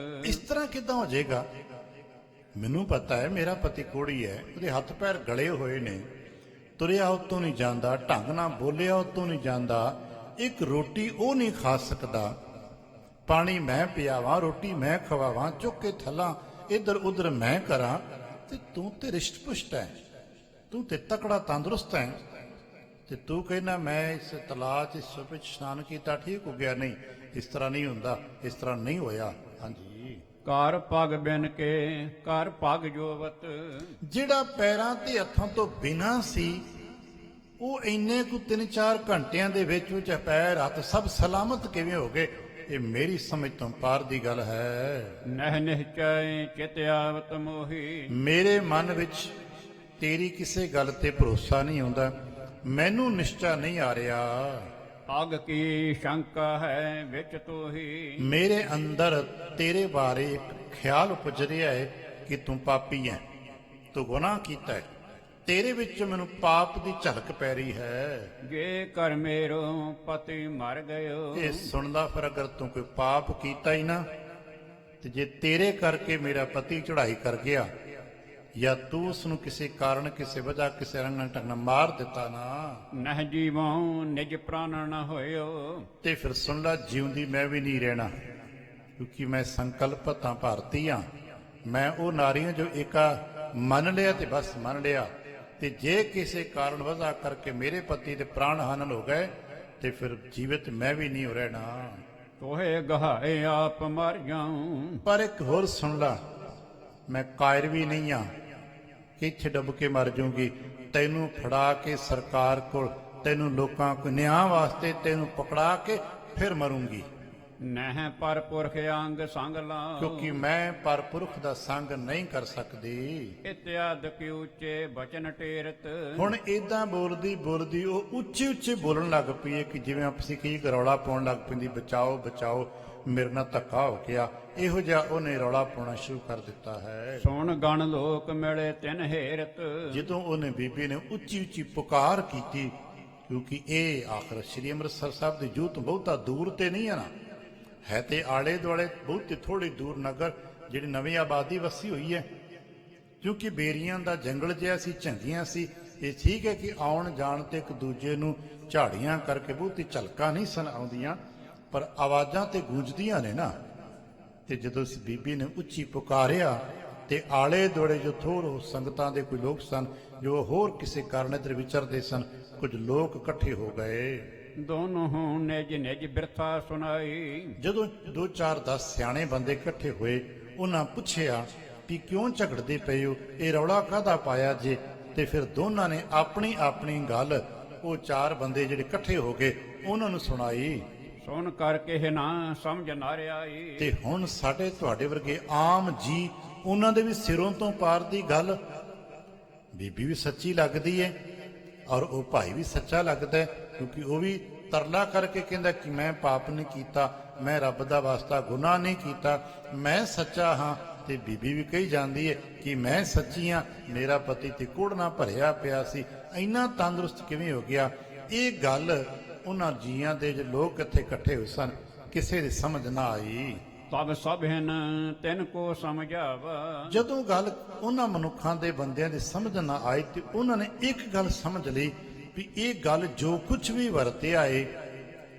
ਇਸ ਤਰ੍ਹਾਂ ਕਿੱਦਾਂ ਹੋ ਜਾਏਗਾ? ਮੈਨੂੰ ਪਤਾ ਹੈ ਮੇਰਾ ਪਤੀ ਕੋੜੀ ਹੈ, ਉਹਦੇ ਹੱਥ ਪੈਰ ਗਲੇ ਹੋਏ ਨੇ, ਤੁਰਿਆ ਉਤੋਂ ਨਹੀਂ ਜਾਂਦਾ, ਢੰਗ ਨਾਲ ਬੋਲਿਆ ਉਤੋਂ ਨਹੀਂ ਜਾਂਦਾ, ਇੱਕ ਰੋਟੀ ਉਹ ਨਹੀਂ ਖਾ ਸਕਦਾ। ਪਾਣੀ ਮੈਂ ਪਿਆਵਾਂ, ਰੋਟੀ ਮੈਂ ਖਵਾਵਾਂ, ਚੁੱਕ ਕੇ ਥੱਲਾਂ ਇੱਧਰ ਉੱਧਰ ਮੈਂ ਕਰਾਂ, ਤੇ ਤੂੰ ਤੇ ਰਿਸ਼ਟ ਪੁਸ਼ਟ ਹੈ, ਤੂੰ ਤੇ ਤਕੜਾ ਤੰਦਰੁਸਤ ਹੈ, ਤੇ ਤੂੰ ਕਹਿੰਦਾ ਮੈਂ ਇਸ ਤਲਾਅ 'ਚ ਇਸ ਵਿੱਚ ਇਸ਼ਨਾਨ ਕੀਤਾ, ਠੀਕ ਹੋ ਗਿਆ। ਨਹੀਂ, ਇਸ ਤਰ੍ਹਾਂ ਨਹੀਂ ਹੁੰਦਾ, ਇਸ ਤਰ੍ਹਾਂ ਨਹੀਂ ਹੋਇਆ। ਹਾਂਜੀ, ਘਰ ਪਗ ਬਿਨ ਕੇ ਘਰ ਪਗ ਜੋਵਤ। ਜਿਹੜਾ ਪੈਰਾਂ ਤੇ ਹੱਥਾਂ ਤੋਂ ਬਿਨਾਂ ਸੀ, ਉਹ ਇੰਨੇ ਕੁ 3-4 ਘੰਟਿਆਂ ਦੇ ਵਿੱਚ ਪੈਰ ਹੱਥ ਸਭ ਸਲਾਮਤ ਕਿਵੇਂ ਹੋ ਗਏ? ਇਹ ਮੇਰੀ ਸਮਝ ਤੋਂ ਪਾਰ ਦੀ ਗੱਲ ਹੈ। ਨਹਿ ਨਿਹਚੈ ਚਿਤ ਆਵਤ ਮੋਹੀ। ਮੇਰੇ ਮਨ ਵਿੱਚ ਤੇਰੀ ਕਿਸੇ ਗੱਲ ਤੇ ਭਰੋਸਾ ਨਹੀਂ ਆਉਂਦਾ, ਮੈਨੂੰ ਨਿਸ਼ਚਾ ਨਹੀਂ ਆ ਰਿਹਾ। ਅਗ ਕੀ ਸ਼ੰਕਾ ਹੈ ਵਿੱਚ ਤੋਹੀ। ਮੇਰੇ ਅੰਦਰ ਤੇਰੇ ਬਾਰੇ ਇੱਕ ਖਿਆਲ ਉਪਜ ਰਿਹਾ ਹੈ ਕਿ ਤੂੰ ਪਾਪੀ ਹੈ, ਤੂੰ ਗੁਨਾਹ ਕੀਤਾ ਹੈ, ਤੇਰੇ ਵਿੱਚ ਮੈਨੂੰ ਪਾਪ ਦੀ ਝਲਕ ਪੈ ਰਹੀ ਹੈ। ਜੇ ਕਰ ਮੇਰੋ ਪਤੀ ਮਰ ਗਇਓ। ਇਹ ਸੁਣਦਾ, ਫਿਰ ਅਗਰ ਤੂੰ ਕੋਈ ਪਾਪ ਕੀਤਾ ਹੀ ਨਾ, ਤੇ ਜੇ ਤੇਰੇ ਕਰਕੇ ਮੇਰਾ ਪਤੀ ਚੜ੍ਹਾਈ ਕਰ ਗਿਆ, ਜਾਂ ਤੂੰ ਉਸ ਨੂੰ ਕਿਸੇ ਕਾਰਨ, ਕਿਸੇ ਵਜ੍ਹਾ, ਕਿਸੇ ਰੰਗ ਢੰਗ ਨਾਲ ਮਾਰ ਦਿੱਤਾ ਨਾ, ਨਹਿ ਜੀਵੋ ਨਿਜ ਪ੍ਰਾਣ ਨ ਹੋਇਓ। ਤੇ ਫਿਰ ਸੁਣ ਲਾ, ਜਿਉਂਦੀ ਮੈਂ ਵੀ ਨਹੀਂ ਰਹਿਣਾ, ਕਿਉਂਕਿ ਮੈਂ ਸੰਕਲਪਤ ਹਾਂ, ਭਾਰਤੀ ਹਾਂ। ਮੈਂ ਉਹ ਨਾਰੀਆਂ ਜੋ ਏਕਾ ਮੰਨ ਲਿਆ ਤੇ ਬਸ ਮੰਨ ਲਿਆ, ਤੇ ਜੇ ਕਿਸੇ ਕਾਰਨ ਵਜ੍ਹਾ ਕਰਕੇ ਮੇਰੇ ਪਤੀ ਦੇ ਪ੍ਰਾਣ ਹਾਨਨ ਹੋ ਗਏ, ਤੇ ਫਿਰ ਜੀਵਿਤ ਮੈਂ ਵੀ ਨਹੀਂ ਹੋ ਰਹਿਣਾ। ਤੋਹੇ ਗਹਾਏ ਆਪ ਮਰ ਜਾਉ। ਪਰ ਇੱਕ ਹੋਰ ਸੁਣ ਲਾ, ਮੈਂ ਕਾਇਰ ਵੀ ਨਹੀਂ ਹਾਂ ਕਿ ਇੱਥੇ ਡੁੱਬ ਕੇ ਮਰ ਜਾਊਂਗੀ। ਤੈਨੂੰ ਫੜਾ ਕੇ ਸਰਕਾਰ ਕੋਲ, ਤੈਨੂੰ ਲੋਕਾਂ ਕੋ ਨਿਆਂ ਵਾਸਤੇ ਤੈਨੂੰ ਪਕੜਾ ਕੇ ਫਿਰ ਮਰੂੰਗੀ। ਨਹਿ ਪਰ ਪੁਰਖ ਅੰਗ ਸੰਗ ਲਾਉ। ਕਿਉਂਕਿ ਮੈਂ ਪਰ ਪੁਰਖ ਦਾ ਸੰਗ ਨਹੀਂ ਕਰ ਸਕਦੀ। ਇਤਿਆਦ ਕੀ ਉੱਚੇ ਬਚਨ ਟੇਰਤ। ਹੁਣ ਏਦਾਂ ਬੋਲਦੀ ਬੋਲਦੀ ਉਹ ਉੱਚੀ ਉੱਚੀ ਬੋਲਣ ਲੱਗ ਪਈ ਹੈ ਕਿ ਜਿਵੇਂ ਆਪਸੀ ਕਈ ਰੌਲਾ ਪਾਉਣ ਲੱਗ ਪੈਂਦੀ, ਬਚਾਓ ਬਚਾਓ, ਮੇਰੇ ਨਾਲ ਧੱਕਾ ਹੋ ਗਿਆ। ਇਹੋ ਜਿਹਾ ਉਹਨੇ ਰੌਲਾ ਪਾਉਣਾ ਸ਼ੁਰੂ ਕਰ ਦਿੱਤਾ ਹੈ। ਸੁਣ ਗਣ ਲੋਕ ਮਿਲੇ ਤਿਨ ਹੇਰਤ। ਜਦੋਂ ਉਹਨੇ ਬੀਬੀ ਨੇ ਉੱਚੀ ਉੱਚੀ ਪੁਕਾਰ ਕੀਤੀ, ਕਿਉਂਕਿ ਇਹ ਆਖਰ ਸ੍ਰੀ ਅੰਮ੍ਰਿਤਸਰ ਸਾਹਿਬ ਦੀ ਜੂਹ ਤੋਂ ਬਹੁਤਾ ਦੂਰ ਤੇ ਨਹੀਂ ਹੈ ਨਾ, ਹੈ ਤੇ ਆਲੇ ਦੁਆਲੇ ਬਹੁਤ ਥੋੜੀ ਦੂਰ ਨਗਰ ਜਿਹੜੀ ਨਵੀਂ ਆਬਾਦੀ ਵਸੀ ਹੋਈ ਹੈ। ਕਿਉਂਕਿ ਬੇਰੀਆਂ ਦਾ ਜੰਗਲ ਜਿਹਾ ਸੀ, ਝੰਗੀਆਂ ਸੀ। ਇਹ ਠੀਕ ਹੈ ਕਿ ਆਉਣ ਜਾਣ ਤੇ ਇੱਕ ਦੂਜੇ ਨੂੰ ਝਾੜੀਆਂ ਕਰਕੇ ਬਹੁਤੀ ਝਲਕਾਂ ਨਹੀਂ ਸਨ ਆਉਂਦੀਆਂ, ਪਰ ਆਵਾਜ਼ਾਂ ਤੇ ਗੂੰਜਦੀਆਂ ਨੇ ਨਾ। ਤੇ ਜਦੋਂ ਇਸ ਬੀਬੀ ਨੇ ਉੱਚੀ ਪੁਕਾਰਿਆ ਤੇ ਆਲੇ ਦੁਆਲੇ ਜੋ ਥੋੜ੍ਹ ਸੰਗਤਾਂ ਦੇ ਕੋਈ ਲੋਕ ਸਨ ਜੋ ਹੋਰ ਕਿਸੇ ਕਾਰਨ ਇੱਧਰ ਵਿਚਰਦੇ ਸਨ, ਕੁਝ ਲੋਕ ਇਕੱਠੇ ਹੋ ਗਏ। ਦੋਨੋਂ ਨਿਜ ਨਿਜ ਬਿਰਥਾ ਸੁਣਾਈ। ਜਦੋਂ 2-4-10 ਸਿਆਣੇ ਬੰਦੇ ਇਕੱਠੇ ਹੋਏ, ਉਹਨਾਂ ਪੁੱਛਿਆ ਵੀ ਕਿਉਂ ਝਗੜਦੇ ਪਏ ਹੋ, ਇਹ ਰੌਲਾ ਕਾਹਦਾ ਪਾਇਆ ਜੇ? ਤੇ ਫਿਰ ਦੋਨਾਂ ਨੇ ਆਪਣੀ ਆਪਣੀ ਗੱਲ ਉਹ 4 ਬੰਦੇ ਜਿਹੜੇ ਇਕੱਠੇ ਹੋ ਗਏ ਉਹਨਾਂ ਨੂੰ ਸੁਣਾਈ। ਸੁਣ ਕਰਕੇ ਨਾ ਸਮਝ ਨਾ ਰਿਆਈ। ਤੇ ਹੁਣ ਸਾਡੇ ਤੁਹਾਡੇ ਵਰਗੇ ਆਮ ਜੀ, ਉਹਨਾਂ ਦੇ ਵੀ ਸਿਰੋਂ ਤੋਂ ਪਾਰ ਦੀ ਗੱਲ, ਬੀਬੀ ਵੀ ਸੱਚੀ ਲੱਗਦੀ ਹੈ ਔਰ ਉਹ ਭਾਈ ਵੀ ਸੱਚਾ ਲੱਗਦਾ ਹੈ, ਕਿਉਂਕਿ ਉਹ ਵੀ ਤਰਲਾ ਕਰਕੇ ਕਹਿੰਦਾ ਕਿ ਮੈਂ ਪਾਪ ਨਹੀਂ ਕੀਤਾ, ਮੈਂ ਰੱਬ ਦਾ ਵਾਸਤਾ ਗੁਨਾਹ ਨਹੀਂ ਕੀਤਾ, ਮੈਂ ਸੱਚਾ ਹਾਂ। ਤੇ ਬੀਬੀ ਵੀ ਕਹੀ ਜਾਂਦੀ ਹੈ ਕਿ ਮੈਂ ਸੱਚੀ ਹਾਂ, ਮੇਰਾ ਪਤੀ ਤੇ ਕੁੜ ਨਾਲ ਭਰਿਆ ਪਿਆ ਸੀ, ਇੰਨਾ ਤੰਦਰੁਸਤ ਕਿਵੇਂ ਹੋ ਗਿਆ? ਇਹ ਗੱਲ ਉਹਨਾਂ ਜੀਆਂ ਦੇ ਜੋ ਲੋਕ ਇੱਥੇ ਇਕੱਠੇ ਹੋਏ ਸਨ, ਕਿਸੇ ਦੀ ਸਮਝ ਨਾ ਆਈ। ਤਬ ਸਭਨ ਤਿਨ ਕੋ ਸਮਝਾਵਾ। ਜਦੋਂ ਗੱਲ ਉਹਨਾਂ ਮਨੁੱਖਾਂ ਦੇ ਬੰਦਿਆਂ ਦੀ ਸਮਝ ਨਾ ਆਈ ਤੇ ਉਹਨਾਂ ਨੇ ਇੱਕ ਗੱਲ ਸਮਝ ਲਈ ਵੀ ਇਹ ਗੱਲ ਜੋ ਕੁਝ ਵੀ ਵਰਤਿਆ ਏ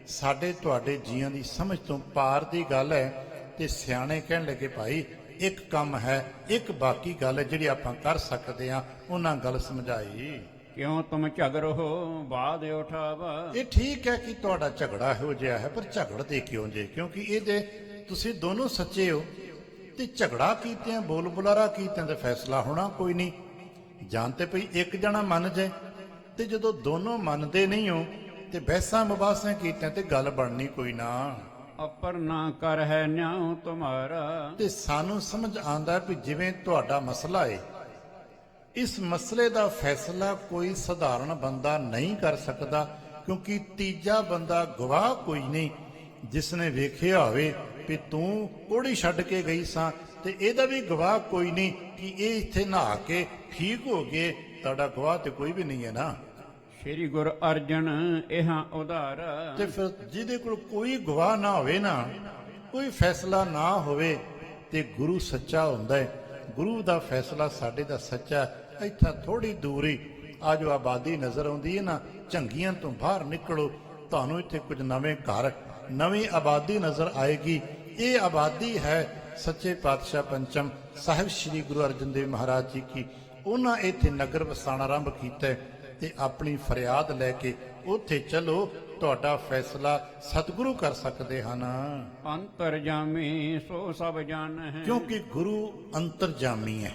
ਸਾਡੇ ਤੁਹਾਡੇ ਜੀਆਂ ਦੀ ਸਮਝ ਤੋਂ ਪਾਰ ਦੀ ਗੱਲ ਹੈ। ਤੇ ਸਿਆਣੇ ਕਹਿਣ ਲੱਗੇ ਭਾਈ ਇੱਕ ਕੰਮ ਹੈ, ਇੱਕ ਬਾਕੀ ਗੱਲ ਹੈ ਜਿਹੜੀ ਆਪਾਂ ਕਰ ਸਕਦੇ ਹਾਂ। ਉਹਨਾਂ ਗੱਲ ਸਮਝਾਈ। ਕਿਉਂ ਤੁਮ ਝਗੜੋ ਬਾਦ ਉਠਾਵਾ। ਇਹ ਠੀਕ ਹੈ ਕਿ ਤੁਹਾਡਾ ਝਗੜਾ ਹੋ ਜਿਹਾ ਹੈ, ਪਰ ਝਗੜਦੇ ਕਿਉਂ ਜੇ? ਕਿਉਂਕਿ ਇਹਦੇ ਤੁਸੀਂ ਦੋਨੋਂ ਸੱਚੇ ਹੋ ਤੇ ਝਗੜਾ ਕੀਤਿਆਂ ਬੋਲ ਬੁਲਾਰਾ ਕੀਤਿਆਂ ਤੇ ਫੈਸਲਾ ਹੋਣਾ ਕੋਈ ਨਹੀਂ। ਜਾਂ ਤੇ ਭਈ ਇੱਕ ਜਣਾ ਮੰਨ ਜਾਏ, ਤੇ ਜਦੋਂ ਦੋਨੋਂ ਮੰਨਦੇ ਨਹੀਂ ਹੋ ਤੇ ਬਹਿਸਾਂ ਮੁਬਾਸਾਂ ਕੀਤਿਆਂ ਤੇ ਗੱਲ ਬਣਨੀ ਕੋਈ ਨਾ। ਅਪਰ ਨਾ ਕਰ ਹੈ ਨਿਆਉ ਤੁਮਾਰਾ। ਤੇ ਸਾਨੂੰ ਸਮਝ ਆਂਦਾ ਵੀ ਜਿਵੇਂ ਤੁਹਾਡਾ ਮਸਲਾ ਏ, ਇਸ ਮਸਲੇ ਦਾ ਫੈਸਲਾ ਕੋਈ ਸਧਾਰਨ ਬੰਦਾ ਨਹੀਂ ਕਰ ਸਕਦਾ, ਕਿਉਂਕਿ ਤੀਜਾ ਬੰਦਾ ਗਵਾਹ ਕੋਈ ਨਹੀਂ ਜਿਸ ਨੇ ਵੇਖਿਆ ਹੋਵੇ ਵੀ ਤੂੰ ਕੋੜੀ ਛੱਡ ਕੇ ਗਈ ਸਾਂ, ਤੇ ਇਹਦਾ ਵੀ ਗਵਾਹ ਕੋਈ ਨਹੀਂ ਕਿ ਇਹ ਇੱਥੇ ਨਹਾ ਕੇ ਠੀਕ ਹੋ ਗਏ। ਤੁਹਾਡਾ ਗਵਾਹ ਤੇ ਕੋਈ ਵੀ ਨਹੀਂ ਹੈ ਨਾ। ਸ੍ਰੀ ਗੁਰ ਅਰਜਨ ਇਹਾਂ ਉਧਾਰ। ਤੇ ਫਿਰ ਜਿਹਦੇ ਕੋਲ ਕੋਈ ਗਵਾਹ ਨਾ ਹੋਵੇ ਨਾ, ਕੋਈ ਫੈਸਲਾ ਨਾ ਹੋਵੇ, ਤੇ ਗੁਰੂ ਸੱਚਾ ਹੁੰਦਾ ਹੈ। ਗੁਰੂ ਦਾ ਫੈਸਲਾ ਸਾਡੇ ਦਾ ਸੱਚਾ ਹੈ। ਇੱਥਾ ਥੋੜੀ ਦੂਰੀ ਆ ਜੋ ਆਬਾਦੀ ਨਜ਼ਰ ਆਉਂਦੀ ਹੈ ਨਾ, ਝੰਗੀਆਂ ਤੋਂ ਬਾਹਰ ਨਿਕਲੋ, ਤੁਹਾਨੂੰ ਇੱਥੇ ਕੁਝ ਨਵੇਂ ਘਰ, ਨਵੀਂ ਆਬਾਦੀ ਨਜ਼ਰ ਆਏਗੀ। ਇਹ ਆਬਾਦੀ ਹੈ ਸੱਚੇ ਪਾਤਸ਼ਾਹ ਪੰਚਮ ਸਾਹਿਬ ਸ੍ਰੀ ਗੁਰੂ ਅਰਜਨ ਦੇਵ ਮਹਾਰਾਜ ਜੀ ਕੀ। ਉਹਨਾਂ ਇੱਥੇ ਨਗਰ ਵਸਾਣਾ ਆਰੰਭ ਕੀਤਾ ਤੇ ਆਪਣੀ ਫਰਿਆਦ ਲੈ ਕੇ ਉੱਥੇ ਚਲੋ, ਤੁਹਾਡਾ ਫੈਸਲਾ ਸਤਿਗੁਰੂ ਕਰ ਸਕਦੇ ਹਨ। ਅੰਤਰਜਾਮੀ ਸੋ ਸਭ ਜਾਣ ਹੈ। ਕਿਉਂਕਿ ਗੁਰੂ ਅੰਤਰਜਾਮੀ ਹੈ।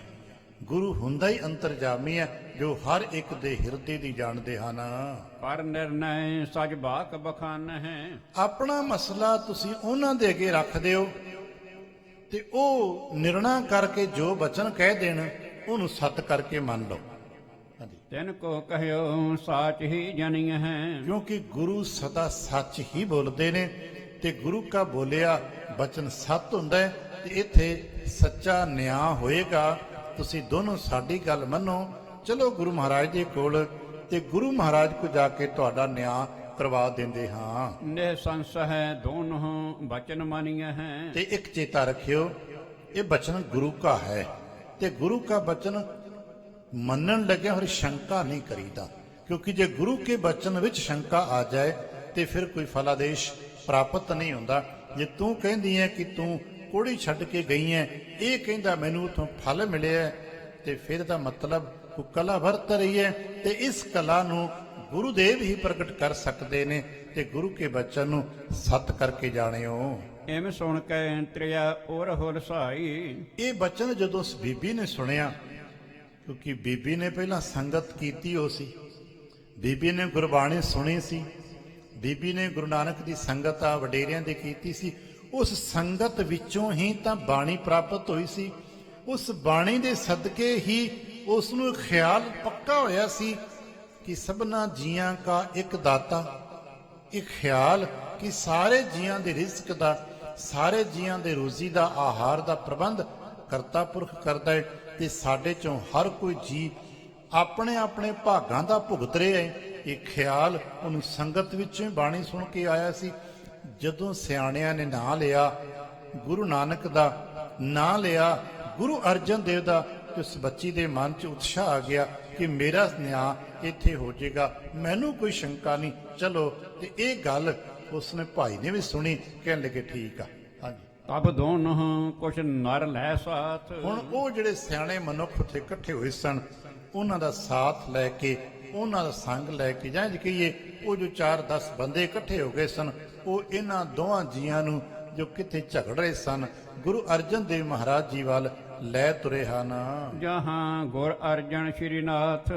ਗੁਰੂ ਹੁੰਦਾ ਹੀ ਅੰਤਰਜਾਮੀ ਹੈ, ਜੋ ਹਰ ਇੱਕ ਦੇ ਹਿਰਦੇ ਦੀ ਜਾਣਦੇ ਹਨ। ਪਰ ਨਿਰਣੈ ਸਜ ਬਾਕ ਬਖਾਨ ਹੈ। ਆਪਣਾ ਮਸਲਾ ਤੁਸੀਂ ਉਹਨਾਂ ਦੇ ਅੱਗੇ ਰੱਖ ਦਿਓ ਤੇ ਉਹ ਨਿਰਣਾ ਕਰਕੇ ਜੋ ਬਚਨ ਕਹਿ ਦੇਣ ਉਹਨੂੰ ਸੱਤ ਕਰਕੇ ਮੰਨ ਲਓ। ਤਿਨ ਕੋ ਕਹਿਓ ਸਾਚ ਹੀ ਜਨੀਏ ਹੈ। ਕਿਉਂਕਿ ਗੁਰੂ ਸਦਾ ਸੱਚ ਹੀ ਬੋਲਦੇ ਨੇ ਤੇ ਗੁਰੂ ਕਾ ਬੋਲਿਆ ਬਚਨ ਸੱਤ ਹੁੰਦਾ ਹੈ। ਤੇ ਇੱਥੇ ਸੱਚਾ ਨਿਆਂ ਹੋਏਗਾ। ਤੁਸੀਂ ਦੋਨੋਂ ਸਾਡੀ ਗੱਲ ਮੰਨੋ, ਚਲੋ ਗੁਰੂ ਮਹਾਰਾਜ ਦੇ ਕੋਲ, ਤੇ ਗੁਰੂ ਮਹਾਰਾਜ ਕੋ ਜਾ ਕੇ ਤੁਹਾਡਾ ਨਿਆਂ ਕਰਵਾ ਦਿੰਦੇ ਹਾਂ। ਨਿਹਸੰਸ ਹੈ ਦੋਨੋਂ ਬਚਨ ਮਾਨੀਏ ਹੈ। ਤੇ ਇੱਕ ਚੇਤਾ ਰੱਖਿਓ, ਇਹ ਬਚਨ ਗੁਰੂ ਕਾ ਹੈ ਤੇ ਗੁਰੂ ਕਾ ਬਚਨ ਮੰਨਣ ਲੱਗਿਆ ਹੋਰ ਸ਼ੰਕਾ ਨਹੀਂ ਕਰੀਦਾ। ਕਿਉਂਕਿ ਜੇ ਗੁਰੂ ਕੇ ਬਚਨ ਵਿੱਚ ਸ਼ੰਕਾ ਆ ਜਾਏ ਤੇ ਫਿਰ ਕੋਈ ਫਲਾਦੇਸ਼ ਪ੍ਰਾਪਤ ਨਹੀਂ ਹੁੰਦਾ। ਜੇ ਤੂੰ ਕਹਿੰਦੀ ਹੈ ਕਿ ਤੂੰ ਕੋੜੀ ਛੱਡ ਕੇ ਗਈ ਹੈ, ਇਹ ਕਹਿੰਦਾ ਮੈਨੂੰ ਉਥੋਂ ਫਲ ਮਿਲਿਆ, ਤੇ ਫਿਰ ਦਾ ਮਤਲਬ ਉਹ ਕਲਾ ਵਰਤ ਰਹੀ ਹੈ। ਤੇ ਇਸ ਕਲਾ ਨੂੰ ਗੁਰੂ ਦੇਵ ਹੀ ਪ੍ਰਗਟ ਕਰ ਸਕਦੇ ਨੇ, ਤੇ ਗੁਰੂ ਕੇ ਬਚਨ ਨੂੰ ਸਤ ਕਰਕੇ ਜਾਣਿਓ। ਐਵੇਂ ਸੁਣ ਕੇ ਤ੍ਰਿਆ ਔਰ ਹੋ ਰਸਾਈ। ਇਹ ਬਚਨ ਜਦੋਂ ਉਸ ਬੀਬੀ ਨੇ ਸੁਣਿਆ, ਕਿਉਂਕਿ ਬੀਬੀ ਨੇ ਪਹਿਲਾਂ ਸੰਗਤ ਕੀਤੀ ਹੋ ਸੀ, ਬੀਬੀ ਨੇ ਗੁਰਬਾਣੀ ਸੁਣੀ ਸੀ, ਬੀਬੀ ਨੇ ਗੁਰੂ ਨਾਨਕ ਦੀ ਸੰਗਤ ਆ ਵਡੇਰਿਆਂ ਦੀ ਕੀਤੀ ਸੀ। ਉਸ ਸੰਗਤ ਵਿੱਚੋਂ ਹੀ ਤਾਂ ਬਾਣੀ ਪ੍ਰਾਪਤ ਹੋਈ ਸੀ। ਉਸ ਬਾਣੀ ਦੇ ਸਦਕੇ ਹੀ ਉਸ ਨੂੰ ਖਿਆਲ ਪੱਕਾ ਹੋਇਆ ਸੀ ਕਿ ਸਭਨਾ ਜੀਆਂ ਕਾ ਇੱਕ ਦਾਤਾ। ਇਹ ਖਿਆਲ ਕਿ ਸਾਰੇ ਜੀਆਂ ਦੇ ਰਿਜ਼ਕ ਦਾ, ਸਾਰੇ ਜੀਆਂ ਦੇ ਰੋਜ਼ੀ ਦਾ, ਆਹਾਰ ਦਾ ਪ੍ਰਬੰਧ ਕਰਤਾ ਪੁਰਖ ਕਰਦਾ ਹੈ। ਤੇ ਸਾਡੇ ਚੋਂ ਹਰ ਕੋਈ ਜੀ ਆਪਣੇ ਆਪਣੇ ਭਾਗਾਂ ਦਾ ਭੁਗਤ ਰਿਹਾ ਹੈ। ਇਹ ਖਿਆਲ ਉਹਨੂੰ ਸੰਗਤ ਵਿੱਚੋਂ ਹੀ ਬਾਣੀ ਸੁਣ ਕੇ ਆਇਆ ਸੀ। ਜਦੋਂ ਸਿਆਣਿਆਂ ਨੇ ਨਾਂ ਲਿਆ ਗੁਰੂ ਨਾਨਕ ਦਾ, ਨਾਂ ਲਿਆ ਗੁਰੂ ਅਰਜਨ ਦੇਵ ਦਾ, ਉਸ ਬੱਚੀ ਦੇ ਮਨ 'ਚ ਉਤਸ਼ਾਹ ਆ ਗਿਆ ਕਿ ਮੇਰਾ ਨਿਆਂ ਇੱਥੇ ਹੋ ਜਾਏਗਾ, ਮੈਨੂੰ ਕੋਈ ਸ਼ੰਕਾ ਨਹੀਂ, ਚਲੋ। ਤੇ ਇਹ ਗੱਲ ਉਸਨੇ ਭਾਈ ਨੇ ਵੀ ਸੁਣੀ, ਕਹਿਣ ਲੱਗੇ ਠੀਕ ਆ। ਹਾਂਜੀ। ਤਬ ਦੋਨੋਂ ਕੁਛ ਨਰ ਲੈ ਸਾਥ। ਹੁਣ ਉਹ ਜਿਹੜੇ ਸਿਆਣੇ ਮਨੁੱਖ ਉੱਥੇ ਇਕੱਠੇ ਹੋਏ ਸਨ, ਉਹਨਾਂ ਦਾ ਸਾਥ ਲੈ ਕੇ, ਉਹਨਾਂ ਦਾ ਸੰਗ ਲੈ ਕੇ, ਜਾਂ ਜੇ ਕਹੀਏ ਉਹ ਜੋ 4-10 ਬੰਦੇ ਇਕੱਠੇ ਹੋ ਗਏ ਸਨ, ਉਹ ਇਹਨਾਂ ਦੋਵਾਂ ਜੀਆਂ ਨੂੰ ਜੋ ਕਿਤੇ ਝਗੜ ਰਹੇ ਸਨ, ਗੁਰੂ ਅਰਜਨ ਦੇਵ ਮਹਾਰਾਜ ਜੀ ਵੱਲ ਲੈ ਤੁਰੇ ਹਨ। ਜਹਾਂ ਗੁਰ ਅਰਜਨ ਸ਼੍ਰੀਨਾਥ।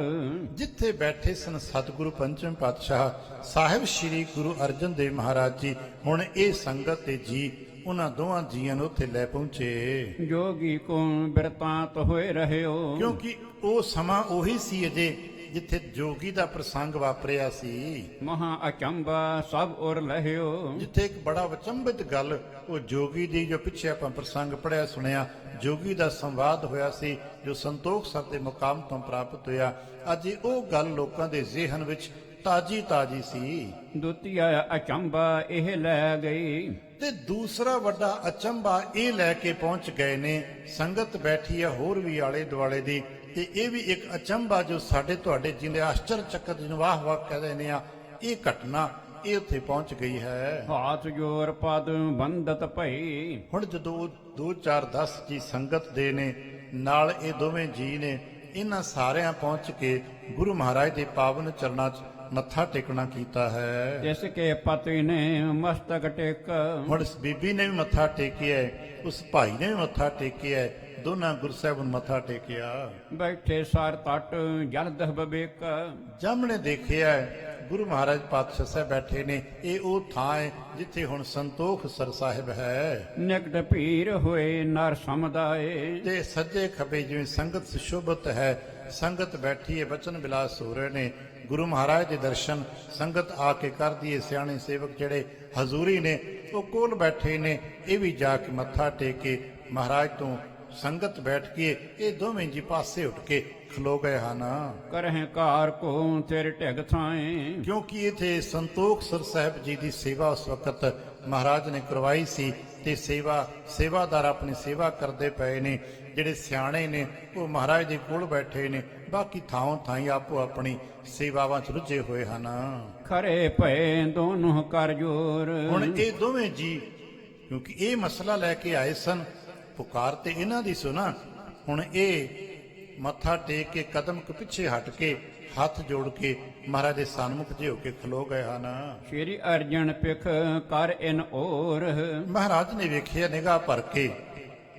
ਜਿੱਥੇ ਬੈਠੇ ਸਨ ਸਤਿਗੁਰੂ ਪੰਚਮ ਪਾਤਸ਼ਾਹ ਸਾਹਿਬ ਸ੍ਰੀ ਗੁਰੂ ਅਰਜਨ ਦੇਵ ਮਹਾਰਾਜ ਜੀ, ਹੁਣ ਇਹ ਸੰਗਤ ਤੇ ਜੀ ਉਹਨਾਂ ਦੋਵਾਂ ਜੀਆਂ ਨੂੰ ਉੱਥੇ ਲੈ ਪਹੁੰਚੇ। ਜੋਗੀ ਕੋ ਬਿਰਤਾਂਤ ਹੋਏ ਰਹਿਓ। ਕਿਉਂਕਿ ਉਹ ਸਮਾਂ ਉਹੀ ਸੀ ਅਜੇ ਜਿੱਥੇ ਜੋਗੀ ਦਾ ਪ੍ਰਸੰਗ ਵਾਪਰਿਆ ਸੀ, ਮਹਾ ਅਚੰਬਾ ਸਭ ਉਰ ਲਹਿਓ। ਜਿੱਥੇ ਇੱਕ ਬੜਾ ਵਿਚੰਬਿਤ ਗੱਲ, ਉਹ ਜੋਗੀ ਦੀ ਜੋ ਪਿੱਛੇ ਆਪਾਂ ਪ੍ਰਸੰਗ ਪੜਿਆ ਸੁਣਿਆ, ਜੋਗੀ ਦਾ ਸੰਵਾਦ ਹੋਇਆ ਸੀ ਜੋ ਸੰਤੋਖ ਸਰ ਦੇ ਮੁਕਾਮ ਤੋਂ ਪ੍ਰਾਪਤ ਹੋਇਆ। ਅੱਜ ਉਹ ਗੱਲ ਲੋਕਾਂ ਦੇ ਜ਼ਿਹਨ ਵਿੱਚ ਤਾਜੀ ਸੀ। ਦੁਤੀਆ ਅਚੰਬਾ ਇਹ ਲੈ ਗਈ। ਤੇ ਦੂਸਰਾ ਵੱਡਾ ਅਚੰਭਾ ਇਹ ਲੈ ਕੇ ਪਹੁੰਚ ਗਏ ਨੇ, ਸੰਗਤ ਬੈਠੀ ਆ ਹੋਰ ਵੀ ਆਲੇ ਦੁਆਲੇ ਦੀ, ਤੇ ਇਹ ਵੀ ਇੱਕ ਅਚੰਭਾ ਜੋ ਸਾਡੇ ਤੁਹਾਡੇ ਜਿੰਦੇ ਆਸ਼ਚਰਚਕਤ ਜਿਹਨੂੰ ਵਾਹ ਕਹਿੰਦੇ ਨੇ ਆ, ਇਹ ਘਟਨਾ ਇਹ ਉੱਥੇ ਪਹੁੰਚ ਗਈ ਹੈ। ਹਾਥ ਜੋਰ ਪਦ ਬੰਦਤ ਭਈ। ਹੁਣ ਜਦੋਂ 2-4-10 ਜੀ ਸੰਗਤ ਦੇ ਨੇ, ਨਾਲ ਇਹ ਦੋਵੇਂ ਜੀ ਨੇ, ਇਹਨਾਂ ਸਾਰਿਆਂ ਪਹੁੰਚ ਕੇ ਗੁਰੂ ਮਹਾਰਾਜ ਦੇ ਪਾਵਨ ਚਰਨਾਂ 'ਚ ਮੱਥਾ ਟੇਕਣਾ ਕੀਤਾ ਹੈ। ਜਿਸ ਕੇ ਪਤੀ ਨੇ ਮਸਤਕ ਟੇਕ। ਹੁਣ ਇਸ ਬੀਬੀ ਨੇ ਵੀ ਮੱਥਾ ਟੇਕਿਆ, ਉਸ ਭਾਈ ਨੇ ਵੀ ਮੱਥਾ ਟੇਕਿਆ, ਦੋਨਾਂ ਗੁਰੂ ਸਾਹਿਬ ਨੂੰ ਮੱਥਾ ਟੇਕਿਆ। ਬੈਠੇ ਸਾਰ ਤਟ ਜਲਦਹ ਬਵੇਕ। ਜਾਮਣੇ ਦੇਖਿਆ ਗੁਰੂ ਮਹਾਰਾਜ ਪਾਤਸ਼ਾਹ ਸਾਹਿਬ ਬੈਠੇ ਨੇ, ਇਹ ਉਹ ਥਾਂ ਹੈ ਜਿੱਥੇ ਹੁਣ ਸੰਤੋਖ ਸਰ ਸਾਹਿਬ ਹੈ। ਨਿਕਟ ਭੀਰ ਹੋਏ ਨਰ ਸਮੁਦਾਏ। ਤੇ ਸੱਜੇ ਖੱਬੇ ਜਿਵੇਂ ਸੰਗਤ ਸੁਸ਼ੋਭਤ ਹੈ, ਸੰਗਤ ਬੈਠੀ ਹੈ, ਬਚਨ ਵਿਲਾਸ ਹੋ ਰਹੇ ਨੇ, ਗੁਰੂ ਮਹਾਰਾਜ ਦੇ ਦਰਸ਼ਨ ਸੰਗਤ ਆ ਕੇ ਕਰਦੀ ਹੈ। ਸਿਆਣੇ ਸੇਵਕ ਜਿਹੜੇ ਹਜ਼ੂਰੀ ਨੇ ਉਹ ਕੋਲ ਬੈਠੇ ਨੇ, ਇਹ ਵੀ ਜਾ ਕੇ ਮੱਥਾ ਟੇਕ ਕੇ ਮਹਾਰਾਜ ਤੋਂ ਸੰਗਤ ਬੈਠ ਕੇ ਇਹ ਦੋਵੇਂ ਜੀ ਪਾਸੇ ਉੱਠ ਕੇ ਖਲੋ ਗਏ ਹਨ। ਕਰਹਿ ਕਾਰ ਕੋ ਤੇਰੇ ਢਿਗ ਥਾਏ। ਕਿਉਂਕਿ ਇਥੇ ਸੰਤੋਖ ਸਰ ਸਾਹਿਬ ਜੀ ਦੀ ਸੇਵਾ ਉਸ ਵਕਤ ਮਹਾਰਾਜ ਨੇ ਕਰਵਾਈ ਸੀ, ਤੇ ਸੇਵਾਦਾਰ ਆਪਣੀ ਸੇਵਾ ਕਰਦੇ ਪਏ ਨੇ। ਜਿਹੜੇ ਸਿਆਣੇ ਨੇ ਉਹ ਮਹਾਰਾਜ ਦੇ ਕੋਲ ਬੈਠੇ ਨੇ, ਬਾਕੀ ਥਾਂ ਥਾਈ ਆਪੋ ਆਪਣੀ ਸੇਵਾਵਾਂ 'ਚ ਰੁੱਝੇ ਹੋਏ ਹਨ। ਖਰੇ ਭਏ ਦੋਨੋਂ ਕਰ ਜੋਰ। ਹੁਣ ਇਹ ਦੋਵੇਂ ਜੀ ਕਿਉਂਕਿ ਇਹ ਮਸਲਾ ਲੈ ਕੇ ਆਏ ਸਨ, ਪੁਕਾਰ ਤੇ ਇਹਨਾਂ ਦੀ ਸੁਣਾ। ਹੁਣ ਇਹ ਮੱਥਾ ਟੇਕ ਕੇ ਕਦਮ ਕੁ ਪਿੱਛੇ ਹਟ ਕੇ ਹੱਥ ਜੋੜ ਕੇ ਮਹਾਰਾਜ ਦੇ ਸਨਮੁਖ ਜੇ ਹੋ ਕੇ ਖਲੋ ਗਏ ਹਨ। ਸ਼੍ਰੀ ਅਰਜਨ ਪਿਖ ਕਰ ਇਨ ਔਰ। ਮਹਾਰਾਜ ਨੇ ਵੇਖਿਆ ਨਿਗਾਹ ਭਰ ਕੇ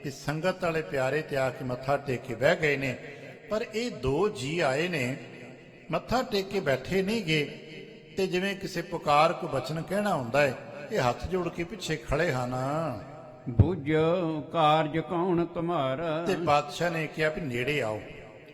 ਕਿ ਸੰਗਤ ਵਾਲੇ ਪਿਆਰੇ ਤੇ ਆ ਕੇ ਮੱਥਾ ਟੇਕ ਕੇ ਬਹਿ ਗਏ ਨੇ, ਪਰ ਇਹ ਦੋ ਜੀ ਆਏ ਨੇ, ਮੱਥਾ ਟੇਕ ਕੇ ਬੈਠੇ ਨਹੀਂ ਗਏ, ਤੇ ਜਿਵੇਂ ਕਿਸੇ ਪੁਕਾਰ ਕੋ ਬਚਨ ਕਹਿਣਾ ਹੁੰਦਾ ਹੈ, ਇਹ ਹੱਥ ਜੋੜ ਕੇ ਪਿੱਛੇ ਖੜੇ ਹਨ। ਬੁਝ ਕਾਰਜ ਕੌਣ ਤੁਮਾਰਾ। ਤੇ ਬਾਦਸ਼ਾਹ ਨੇ ਕਿਹਾ ਵੀ ਨੇੜੇ ਆਓ,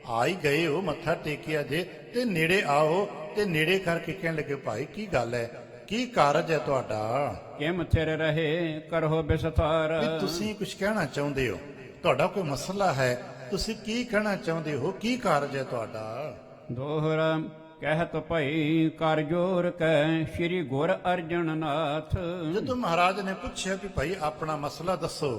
ਆ ਹੀ ਗਏ ਹੋ, ਮੱਥਾ ਟੇਕਿਆ ਜੇ, ਤੇ ਨੇੜੇ ਆਓ। ਤੇ ਨੇੜੇ ਕਰਕੇ ਕਹਿਣ ਲੱਗੇ, ਭਾਈ ਕੀ ਗੱਲ ਹੈ, ਕੀ ਕਾਰਜ ਹੈ ਤੁਹਾਡਾ, ਕਿਮ ਥਿਰ ਰਹੇ ਕਰੋ ਬਿਸਥਾਰ। ਵੀ ਤੁਸੀਂ ਕੁਝ ਕਹਿਣਾ ਚਾਹੁੰਦੇ ਹੋ, ਤੁਹਾਡਾ ਕੋਈ ਮਸਲਾ ਹੈ, ਤੁਸੀਂ ਕੀ ਕਹਿਣਾ ਚਾਹੁੰਦੇ ਹੋ, ਕੀ ਕਾਰਜ ਹੈ ਤੁਹਾਡਾ। ਦੋਹਰਾ ਕਹਿਤ ਭਈ ਕਰ ਜੋਰ ਕੈ ਸ਼੍ਰੀ ਗੁਰ ਅਰਜਨ ਨਾਥ। ਜਦੋਂ ਮਹਾਰਾਜ ਨੇ ਪੁੱਛਿਆ ਵੀ ਭਾਈ ਆਪਣਾ ਮਸਲਾ ਦੱਸੋ,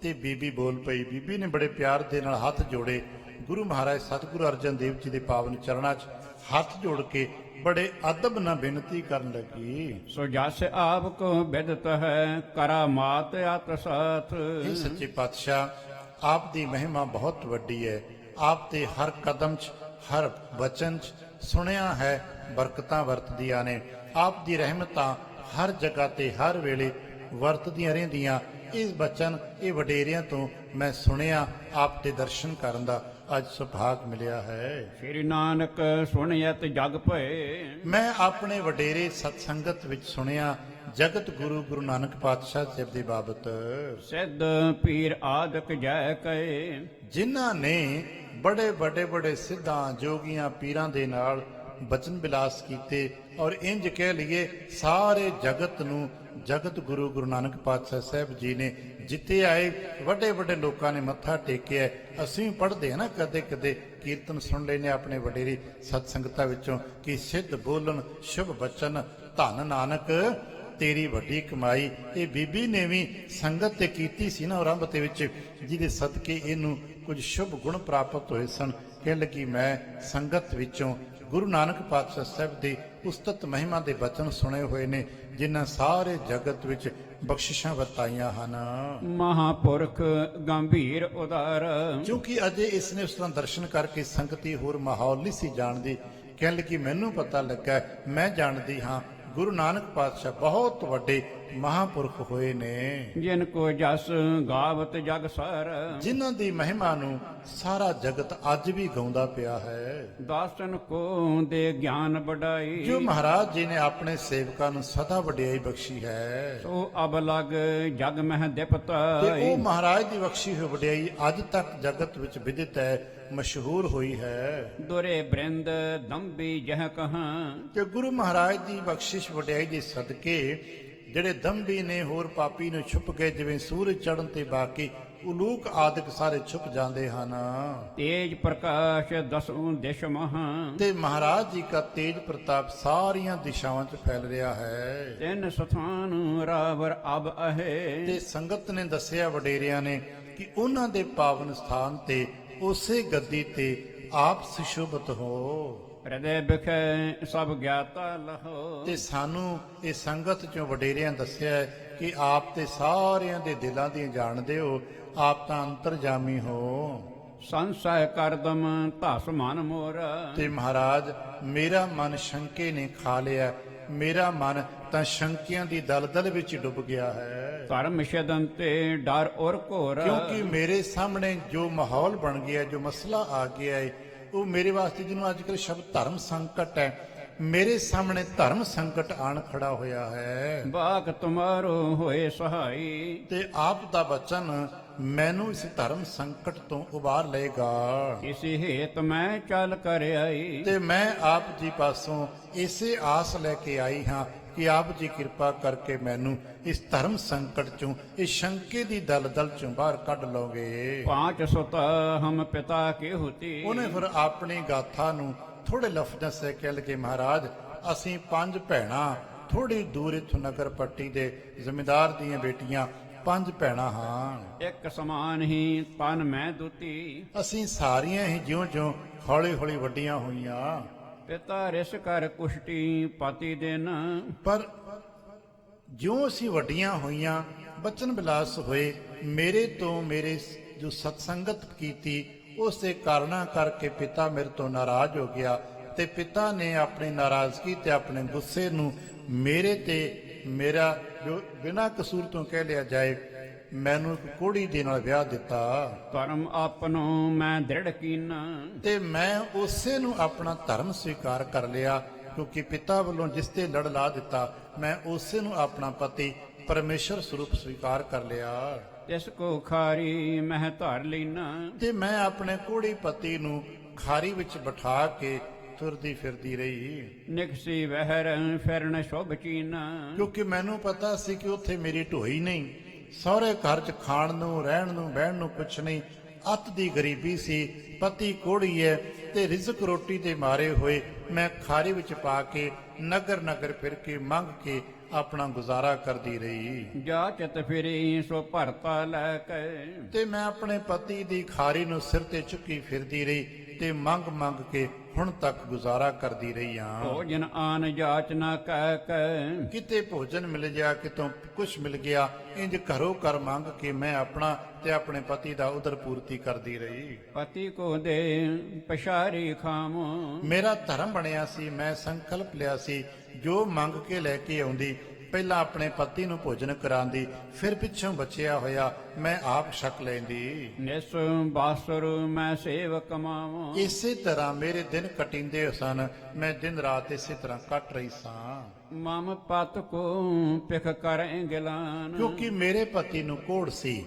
ਤੇ ਬੀਬੀ ਬੋਲ ਪਈ। ਬੀਬੀ ਨੇ ਬੜੇ ਪਿਆਰ ਦੇ ਨਾਲ ਹੱਥ ਜੋੜੇ, ਗੁਰੂ ਮਹਾਰਾਜ ਸਤਿਗੁਰੂ ਅਰਜਨ ਦੇਵ ਜੀ ਦੇ ਪਾਵਨ ਚਰਨਾਂ 'ਚ ਹੱਥ ਜੋੜ ਕੇ ਬੜੇ ਅਦਬ ਨਾਲ ਬੇਨਤੀ ਕਰਨ ਲੱਗੀ। ਸੋ ਜਸ ਆਪ ਕੋ ਬਿਦਤ ਹੈ ਕਰਾ ਮਾਤ ਅਤ ਸਾਥ। ਇਹ ਸੱਚੇ ਪਾਤਸ਼ਾਹ ਆਪ ਦੀ ਮਹਿਮਾ ਬਹੁਤ ਵੱਡੀ ਹੈ। ਆਪ ਤੇ ਹਰ ਕਦਮ 'ਚ ਹਰ ਵਚਨ 'ਚ ਸੁਣਿਆ ਹੈ ਬਰਕਤਾਂ ਵਰਤਦੀਆਂ ਨੇ। ਆਪ ਦੀ ਰਹਿਮਤਾਂ ਹਰ ਜਗ੍ਹਾ ਤੇ ਹਰ ਵੇਲੇ ਵਰਤਦੀਆਂ ਰਹਿੰਦੀਆਂ। ਇਸ ਬਚਨ ਇਹ ਵਡੇਰਿਆਂ ਤੋਂ ਮੈਂ ਸੁਣਿਆ, ਆਪ ਦੇ ਦਰਸ਼ਨ ਕਰਨ ਦਾ ਅੱਜ ਸੁਭਾਗ ਮਿਲਿਆ ਹੈ। ਸ਼੍ਰੀ ਨਾਨਕ ਸੁਣਿਐਤ ਜਗ ਭਏ। ਮੈਂ ਆਪਣੇ ਵਡੇਰੇ ਸਤਸੰਗਤ ਵਿੱਚ ਸੁਣਿਆ ਜਗਤ ਗੁਰੂ ਗੁਰੂ ਨਾਨਕ ਪਾਤਸ਼ਾਹ ਸਾਹਿਬ ਦੇ ਬਾਬਤ। ਸਿੱਧ ਪੀਰ ਆਦਿਕ ਜੈ ਕਏ। ਜਿਨ੍ਹਾਂ ਨੇ ਬੜੇ ਵੱਡੇ ਸਿੱਧਾਂ ਜੋਗੀਆਂ ਪੀਰਾਂ ਦੇ ਨਾਲ ਬਚਨ ਵਿਲਾਸ ਕੀਤੇ, ਔਰ ਇੰਜ ਕਹਿ ਲਈਏ ਸਾਰੇ ਜਗਤ ਨੂੰ ਜਗਤ ਗੁਰੂ ਗੁਰੂ ਨਾਨਕ ਪਾਤਸ਼ਾਹ ਸਾਹਿਬ ਜੀ ਨੇ ਜਿੱਤੇ ਆਏ ਵੱਡੇ ਲੋਕਾਂ ਨੇ ਮੱਥਾ ਟੇਕਿਆ। ਅਸੀਂ ਪੜ੍ਹਦੇ ਹਾਂ ਨਾ ਕਦੇ ਕਦੇ ਕੀਰਤਨ ਸੁਣ ਲੈਨੇ ਆਪਣੇ ਵਡੇਰੀ ਸਤਸੰਗਤਾਂ ਵਿੱਚੋਂ ਕਿ ਸਿੱਧ ਬੋਲਣ ਸ਼ੁਭ ਬਚਨ ਧੰਨ ਨਾਨਕ ਤੇਰੀ ਵੱਡੀ ਕਮਾਈ। ਇਹ ਬੀਬੀ ਨੇ ਵੀ ਸੰਗਤ ਤੇ ਕੀਤੀ ਸੀ ਨਾ ਆਰੰਭ ਦੇ ਵਿੱਚ, ਜਿਹਦੇ ਸਦਕੇ ਇਹਨੂੰ ਕੁਝ ਸ਼ੁਭ ਗੁਣ ਪ੍ਰਾਪਤ ਹੋਏ ਸਨ। ਕਹਿਣ ਲੱਗੀ ਮੈਂ ਸੰਗਤ ਵਿੱਚੋਂ ਗੁਰੂ ਨਾਨਕ ਪਾਤਸ਼ਾਹ ਸਾਹਿਬ ਦੇ ਉਸਤਤ ਮਹਿਮਾ ਦੇ ਬਚਨ ਸੁਣੇ ਹੋਏ ਨੇ, ਜਿਨ੍ਹਾਂ ਸਾਰੇ ਜਗਤ ਵਿੱਚ ਬਖਸ਼ਿਸ਼ਾਂ ਵਰਤਾਈਆਂ ਹਨ। ਮਹਾਪੁਰਖ ਗੰਭੀਰ ਉਦਾਰ, ਕਿਉਂਕਿ ਅਜੇ ਇਸ ਨੇ ਉਸ ਤਰ੍ਹਾਂ ਦਰਸ਼ਨ ਕਰਕੇ ਸੰਗਤੀ ਹੋਰ ਮਾਹੌਲ ਨਹੀਂ ਸੀ ਜਾਣਦੀ। ਕਹਿਣ ਲੱਗੀ ਮੈਨੂੰ ਪਤਾ ਲੱਗਾ, ਮੈਂ ਜਾਣਦੀ ਹਾਂ ਗੁਰੂ ਨਾਨਕ ਪਾਤਸ਼ਾਹ ਬਹੁਤ ਵੱਡੇ ਮਹਾਪੁਰਖ ਹੋਏ ਨੇ, ਜਿਨ ਕੋ ਜਸ ਗਾਵਤ ਜਗ ਸਰ, ਜਿਨ੍ਹਾਂ ਦੀ ਮਹਿਮਾ ਨੂੰ ਸਾਰਾ ਜਗਤ ਅੱਜ ਵੀ ਗਾਉਂਦਾ ਪਿਆ ਹੈ। ਦਾਸਨ ਕੋ ਦੇ ਗਿਆਨ ਵਡਾਈ, ਜੋ ਮਹਾਰਾਜ ਜੀ ਨੇ ਆਪਣੇ ਸੇਵਕਾਂ ਨੂੰ ਸਦਾ ਵਡਿਆਈ ਬਖਸ਼ੀ ਹੈ, ਸੋ ਅਬ ਲਗ ਜਗ ਮਹਿ ਤੇ ਦਿਪਤਾਈ। ਉਹ ਮਹਾਰਾਜ ਦੀ ਬਖਸ਼ੀ ਹੋਈ ਵਡਿਆਈ ਅੱਜ ਤੱਕ ਜਗਤ ਵਿੱਚ ਵਿਦਿਤ ਹੈ, ਮਸ਼ਹੂਰ ਹੋਈ ਹੈ। ਦੁਰੇ ਬ੍ਰਿੰਦ ਦੰਬੀ ਜਹ ਕਹਾਂ, ਕਿ ਗੁਰੂ ਮਹਾਰਾਜ ਦੀ ਬਖਸ਼ਿਸ਼ ਵਡਿਆਈ ਦੇ ਸਦਕੇ ਜਿਹੜੇ ਦੰਭੀ ਨੇ ਹੋਰ ਪਾਪੀ ਨੂੰ ਛੁਪ ਗਏ, ਜਿਵੇਂ ਸੂਰਜ ਚੜ੍ਹਨ ਤੇ ਬਾਕੀ ਉਲੂਕ ਆਦਿਕ ਸਾਰੇ ਛੁਪ ਜਾਂਦੇ ਹਨ। ਤੇਜ ਪ੍ਰਕਾਸ਼ ਦਸੋਂ ਦਿਸ਼ ਮਹਾ, ਤੇ ਮਹਾਰਾਜ ਜੀ ਦਾ ਤੇਜ ਪ੍ਰਤਾਪ ਸਾਰੀਆਂ ਦਿਸ਼ਾਵਾਂ 'ਚ ਫੈਲ ਰਿਹਾ ਹੈ। ਤਿੰਨ ਸਥਾਨ ਰਾਵਰ ਅਬ ਅਹੇ, ਤੇ ਸੰਗਤ ਨੇ ਦੱਸਿਆ ਵਡੇਰਿਆਂ ਨੇ ਕਿ ਉਹਨਾਂ ਦੇ ਪਾਵਨ ਸਥਾਨ ਤੇ ਉਸੇ ਗੱਦੀ ਤੇ ਆਪ ਸੁਸ਼ੋਭਤ ਹੋ। ਹਿਰਦੇ ਬਿਖੈ ਸਭ ਗਿਆਤਾ ਲਹੋ, ਤੇ ਸਾਨੂੰ ਇਹ ਸੰਗਤ ਚੋਂ ਵਡੇਰਿਆਂ ਦੱਸਿਆ ਹੈ ਕਿ ਆਪ ਤੇ ਸਾਰਿਆਂ ਦੇ ਦਿਲਾਂ ਦੀਆਂ ਜਾਣਦੇ ਹੋ, ਆਪ ਤਾਂ ਅੰਤਰਜਾਮੀ ਹੋ। ਸੰਸੈ ਕਰਦਮ ਧਸ ਮਨ ਮੋਰ, ਤੇ ਮਹਾਰਾਜ ਮੇਰਾ ਮਨ ਸ਼ੰਕੇ ਨੇ ਖਾ ਲਿਆ, ਮੇਰਾ ਮਨ ਤਾਂ ਸ਼ੰਕਿਆਂ ਦੀ ਦਲਦਲ ਵਿੱਚ ਡੁੱਬ ਗਿਆ ਹੈ। ਧਰਮ ਛਦਨ ਤੇ ਡਰ ਔਰ ਘੋਰ, ਕਿਉਂਕਿ ਮੇਰੇ ਸਾਹਮਣੇ ਜੋ ਮਾਹੌਲ ਬਣ ਗਿਆ, ਜੋ ਮਸਲਾ ਆ ਗਿਆ ਹੈ, ਉਹ ਮੇਰੇ ਵਾਸਤੇ ਜਿਹਨੂੰ ਅੱਜ ਕੱਲ੍ਹ ਸ਼ਬਦ ਧਰਮ ਸੰਕਟ ਹੈ, ਮੇਰੇ ਸਾਹਮਣੇ ਧਰਮ ਸੰਕਟ ਆਣ ਖੜਾ ਹੋਇਆ ਹੈ। ਬਾਕ ਤੁਮਾਰੋ ਹੋਏ ਸਹਾਈ, ਤੇ ਆਪ ਦਾ ਬਚਨ ਮੈਨੂੰ ਇਸ ਧਰਮ ਸੰਕਟ ਤੋਂ ਉਬਾਰ ਲਏਗਾ। ਇਸੇ ਹੇਤ ਮੈਂ ਚੱਲ ਕਰ ਆਈ, ਤੇ ਮੈਂ ਆਪ ਜੀ ਪਾਸੋਂ ਇਸੇ ਆਸ ਲੈ ਕੇ ਆਈ ਹਾਂ ਕਿ ਆਪ ਜੀ ਕਿਰਪਾ ਕਰਕੇ ਮੈਨੂੰ ਇਸ ਧਰਮ ਸੰਕਟ ਚੋਂ, ਇਸ ਸ਼ੰਕੇ ਦੀ ਦਲਦਲ ਚੋਂ ਬਾਹਰ ਕੱਢ ਲਓਗੇ। ਪਾਂਚ ਸੁਤ ਹਮ ਪਿਤਾ ਕੀ ਹੁਤੀ, ਉਹਨੇ ਫਿਰ ਆਪਣੀ ਗਾਥਾ ਨੂੰ ਥੋੜੇ ਲਫ਼ਜ਼ਾਂ ਸੇ ਕਹਿ ਲਗੇ, ਮਹਾਰਾਜ ਅਸੀਂ 5 ਭੈਣਾਂ ਥੋੜੀ ਦੂਰ ਇਥੋਂ ਨਗਰ ਪੱਟੀ ਦੇ ਜ਼ਿਮੀਂਦਾਰ ਦੀਆਂ ਬੇਟੀਆਂ 5 ਭੈਣਾਂ ਹਾਂ। ਇੱਕ ਸਮਾਨ ਹੀ ਤਨ ਮੈਂ ਦੁਤੀ, ਅਸੀਂ ਸਾਰੀਆਂ ਹੀ ਜਿਉਂ-ਜਿਉਂ ਹੌਲੀ-ਹੌਲੀ ਵੱਡੀਆਂ ਹੋਈਆਂ, ਪਿਤਾ ਰਿਸ ਕਰ ਕੁਸ਼ਟੀ ਪਤੀ ਦੇਨ, ਪਰ ਜਿਉਂ ਅਸੀਂ ਵੱਡੀਆਂ ਹੋਈਆਂ ਬਚਨ ਬਿਲਾਸ ਹੋਏ, ਮੇਰੇ ਤੋਂ ਮੇਰੇ ਜੋ ਸਤਸੰਗਤ ਕੀਤੀ ਉਸ ਦੇ ਕਾਰਨਾਂ ਕਰਕੇ ਪਿਤਾ ਮੇਰੇ ਤੋਂ ਨਾਰਾਜ਼ ਹੋ ਗਿਆ, ਤੇ ਪਿਤਾ ਨੇ ਆਪਣੀ ਨਾਰਾਜ਼ਗੀ ਤੇ ਆਪਣੇ ਗੁੱਸੇ ਨੂੰ ਮੇਰੇ ਤੇ, ਮੇਰਾ ਜੋ ਬਿਨਾਂ ਕਸੂਰ ਤੋਂ ਕਹਿ ਲਿਆ ਜਾਏ, ਮੈਨੂੰ ਇੱਕ ਕੋੜੀ ਦੇ ਨਾਲ ਵਿਆਹ ਦਿੱਤਾ। ਧਰਮ ਆਪਨੋ ਮੈਂ ਦ੍ਰਿੜ ਕੀਨਾ, ਤੇ ਮੈਂ ਉਸੇ ਨੂੰ ਆਪਣਾ ਧਰਮ ਸਵੀਕਾਰ ਕਰ ਲਿਆ, ਕਿਉਂਕਿ ਪਿਤਾ ਵੱਲੋਂ ਜਿਸ ਤੇ ਲੜ ਲਾ ਦਿੱਤਾ, ਮੈਂ ਉਸੇ ਨੂੰ ਆਪਣਾ ਪਤੀ ਪਰਮੇਸ਼ਰ ਸਰੂਪ ਸਵੀਕਾਰ ਕਰ ਲਿਆ। ਤਿਸ ਕੋ ਖਾਰੀ ਮਹਿ ਧਰ ਲੀਨਾ, ਤੇ ਮੈਂ ਆਪਣੇ ਕੋੜੀ ਪਤੀ ਨੂੰ ਖਾਰੀ ਵਿੱਚ ਬਿਠਾ ਕੇ ਤੁਰਦੀ ਫਿਰਦੀ ਰਹੀ, ਨਿਕਸੀ ਵਹਿਰ ਫਿਰਨ ਸ਼ੁਭ ਚੀਨਾ, ਕਿਉਂਕਿ ਮੈਨੂੰ ਪਤਾ ਸੀ ਕਿ ਉੱਥੇ ਮੇਰੀ ਢੋਈ ਨਹੀਂ, ਸਹੁਰੇ ਘਰ 'ਚ ਖਾਣ ਨੂੰ, ਰਹਿਣ ਨੂੰ, ਬਹਿਣ ਨੂੰ ਕੁਛ ਨਹੀਂ, ਅੱਤ ਦੀ ਗਰੀਬੀ ਸੀ, ਪਤੀ ਕੋੜੀ ਹੈ, ਤੇ ਰਿਜ਼ਕ ਰੋਟੀ ਦੇ ਮਾਰੇ ਹੋਏ ਮੈਂ ਖਾਰੀ ਵਿੱਚ ਪਾ ਕੇ ਨਗਰ ਨਗਰ ਫਿਰ ਕੇ ਮੰਗ ਕੇ ਆਪਣਾ ਗੁਜ਼ਾਰਾ ਕਰਦੀ ਰਹੀ। ਜਾਚਤ ਫਿਰੀ ਸੋ ਭਰਤਾ ਲੈ ਕੇ, ਤੇ ਮੈਂ ਆਪਣੇ ਪਤੀ ਦੀ ਖਾਰੀ ਨੂੰ ਸਿਰ ਤੇ ਚੁੱਕੀ ਫਿਰਦੀ ਰਹੀ ਤੇ ਮੰਗ ਮੰਗ ਕੇ ਹੁਣ ਤੱਕ ਗੁਜ਼ਾਰਾ ਕਰਦੀ ਰਹੀ ਹਾਂ। ਭੋਜਨ ਆਨ ਜਾਚ ਨਾ ਕਹਿ ਕੇ, ਕਿਤੇ ਭੋਜਨ ਮਿਲ ਗਿਆ, ਕਿਤੋਂ ਕੁਛ ਮਿਲ ਗਿਆ, ਇੰਜ ਘਰੋਂ ਘਰ ਮੰਗ ਕੇ ਮੈਂ ਆਪਣਾ ਤੇ ਆਪਣੇ ਪਤੀ ਦਾ ਉਦਰ ਪੂਰਤੀ ਕਰਦੀ ਰਹੀ। ਪਤੀ ਕੋ ਦੇ ਪਛਾਰੀ ਖਾਮੋ, ਮੇਰਾ ਧਰਮ ਬਣਿਆ ਸੀ, ਮੈਂ ਸੰਕਲਪ ਲਿਆ ਸੀ, ਜੋ ਮੰਗ ਕੇ ਲੈ ਕੇ ਆਉਂਦੀ ਪਹਿਲਾਂ ਆਪਣੇ ਪਤੀ ਨੂੰ ਭੋਜਨ ਕਰਾਉਂਦੀ, ਫਿਰ ਪਿੱਛੋਂ ਬਚਿਆ ਹੋਇਆ ਮੈਂ ਆਪ ਛਕ ਲੈਂਦੀ। ਨਿਸ ਬਾਸੁਰ ਮੈਂ ਸੇਵ ਕਮਾਵਾਂ, ਇਸੇ ਤਰ੍ਹਾਂ ਮੇਰੇ ਦਿਨ ਕਟਿੰਦੇ ਸਨ, ਮੈਂ ਦਿਨ ਰਾਤ ਇਸੇ ਤਰ੍ਹਾਂ ਕੱਟ ਰਹੀ ਸਾਂ। ਮਮ ਪਤ ਕੋ ਪਿਖ ਕਰੈ ਗਿਲਾਨ, ਕਿਉਂਕਿ ਮੇਰੇ ਪਤੀ ਨੂੰ ਕੋੜ ਸੀ,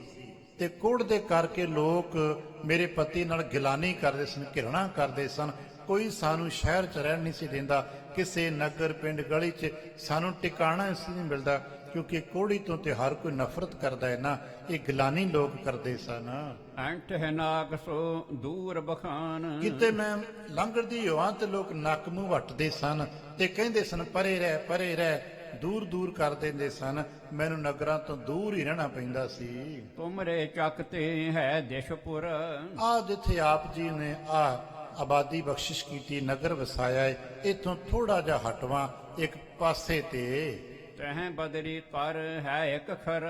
ਤੇ ਕੋੜ ਦੇ ਕਰਕੇ ਲੋਕ ਮੇਰੇ ਪਤੀ ਨਾਲ ਗਿਲਾਨੀ ਕਰਦੇ ਸਨ, ਘਿਰਣਾ ਕਰਦੇ ਸਨ। ਕੋਈ ਸਾਨੂੰ ਸ਼ਹਿਰ 'ਚ ਰਹਿਣ ਨਹੀਂ ਸੀ ਦਿੰਦਾ, ਕਿਸੇ ਨਗਰ ਪਿੰਡ ਗਲੀ 'ਚ ਸਾਨੂੰ ਟਿਕਾਣਾ ਨਹੀਂ ਮਿਲਦਾ, ਕਿਉਂਕਿ ਕੋੜੀ ਤੋਂ ਤੇ ਹਰ ਕੋਈ ਨਫ਼ਰਤ ਕਰਦਾ ਹੈ ਨਾ, ਇਹ ਗਿਲਾਨੀ ਲੋਕ ਕਰਦੇ ਸਨ। ਅੰਠ ਹੈ ਨਾਕ ਸੋ ਦੂਰ ਬਖਾਨ, ਕਿਤੇ ਮੈਂ ਲੰਘਦੀ ਹੋਵਾਂ ਤੇ ਲੋਕ ਨੱਕ ਮੂੰਹ ਵੱਟਦੇ ਸਨ ਤੇ ਕਹਿੰਦੇ ਸਨ ਪਰੇ ਰਹਿ, ਪਰੇ ਰਹਿ, ਦੂਰ ਦੂਰ ਕਰ ਦਿੰਦੇ ਸਨ। ਮੈਨੂੰ ਨਗਰਾਂ ਤੋਂ ਦੂਰ ਹੀ ਰਹਿਣਾ ਪੈਂਦਾ ਸੀ। ਤੁਮਰੇ ਚੱਕ ਤੇ ਹੈ ਦਿਸ਼ਪੁਰ, ਆ ਜਿੱਥੇ ਆਪ ਜੀ ਨੇ ਆ ਆਬਾਦੀ ਬਖਸ਼ਿਸ਼ ਕੀਤੀ, ਨਗਰ ਵਸਾਇਆ ਏ। ਇਥੋਂ ਥੋੜਾ ਜਿਹਾ ਹਟਵਾ ਇੱਕ ਪਾਸੇ ਤੇ ਤਹਿ ਬਦਰੀ ਤਰ ਹੈ ਇੱਕ ਖਰ।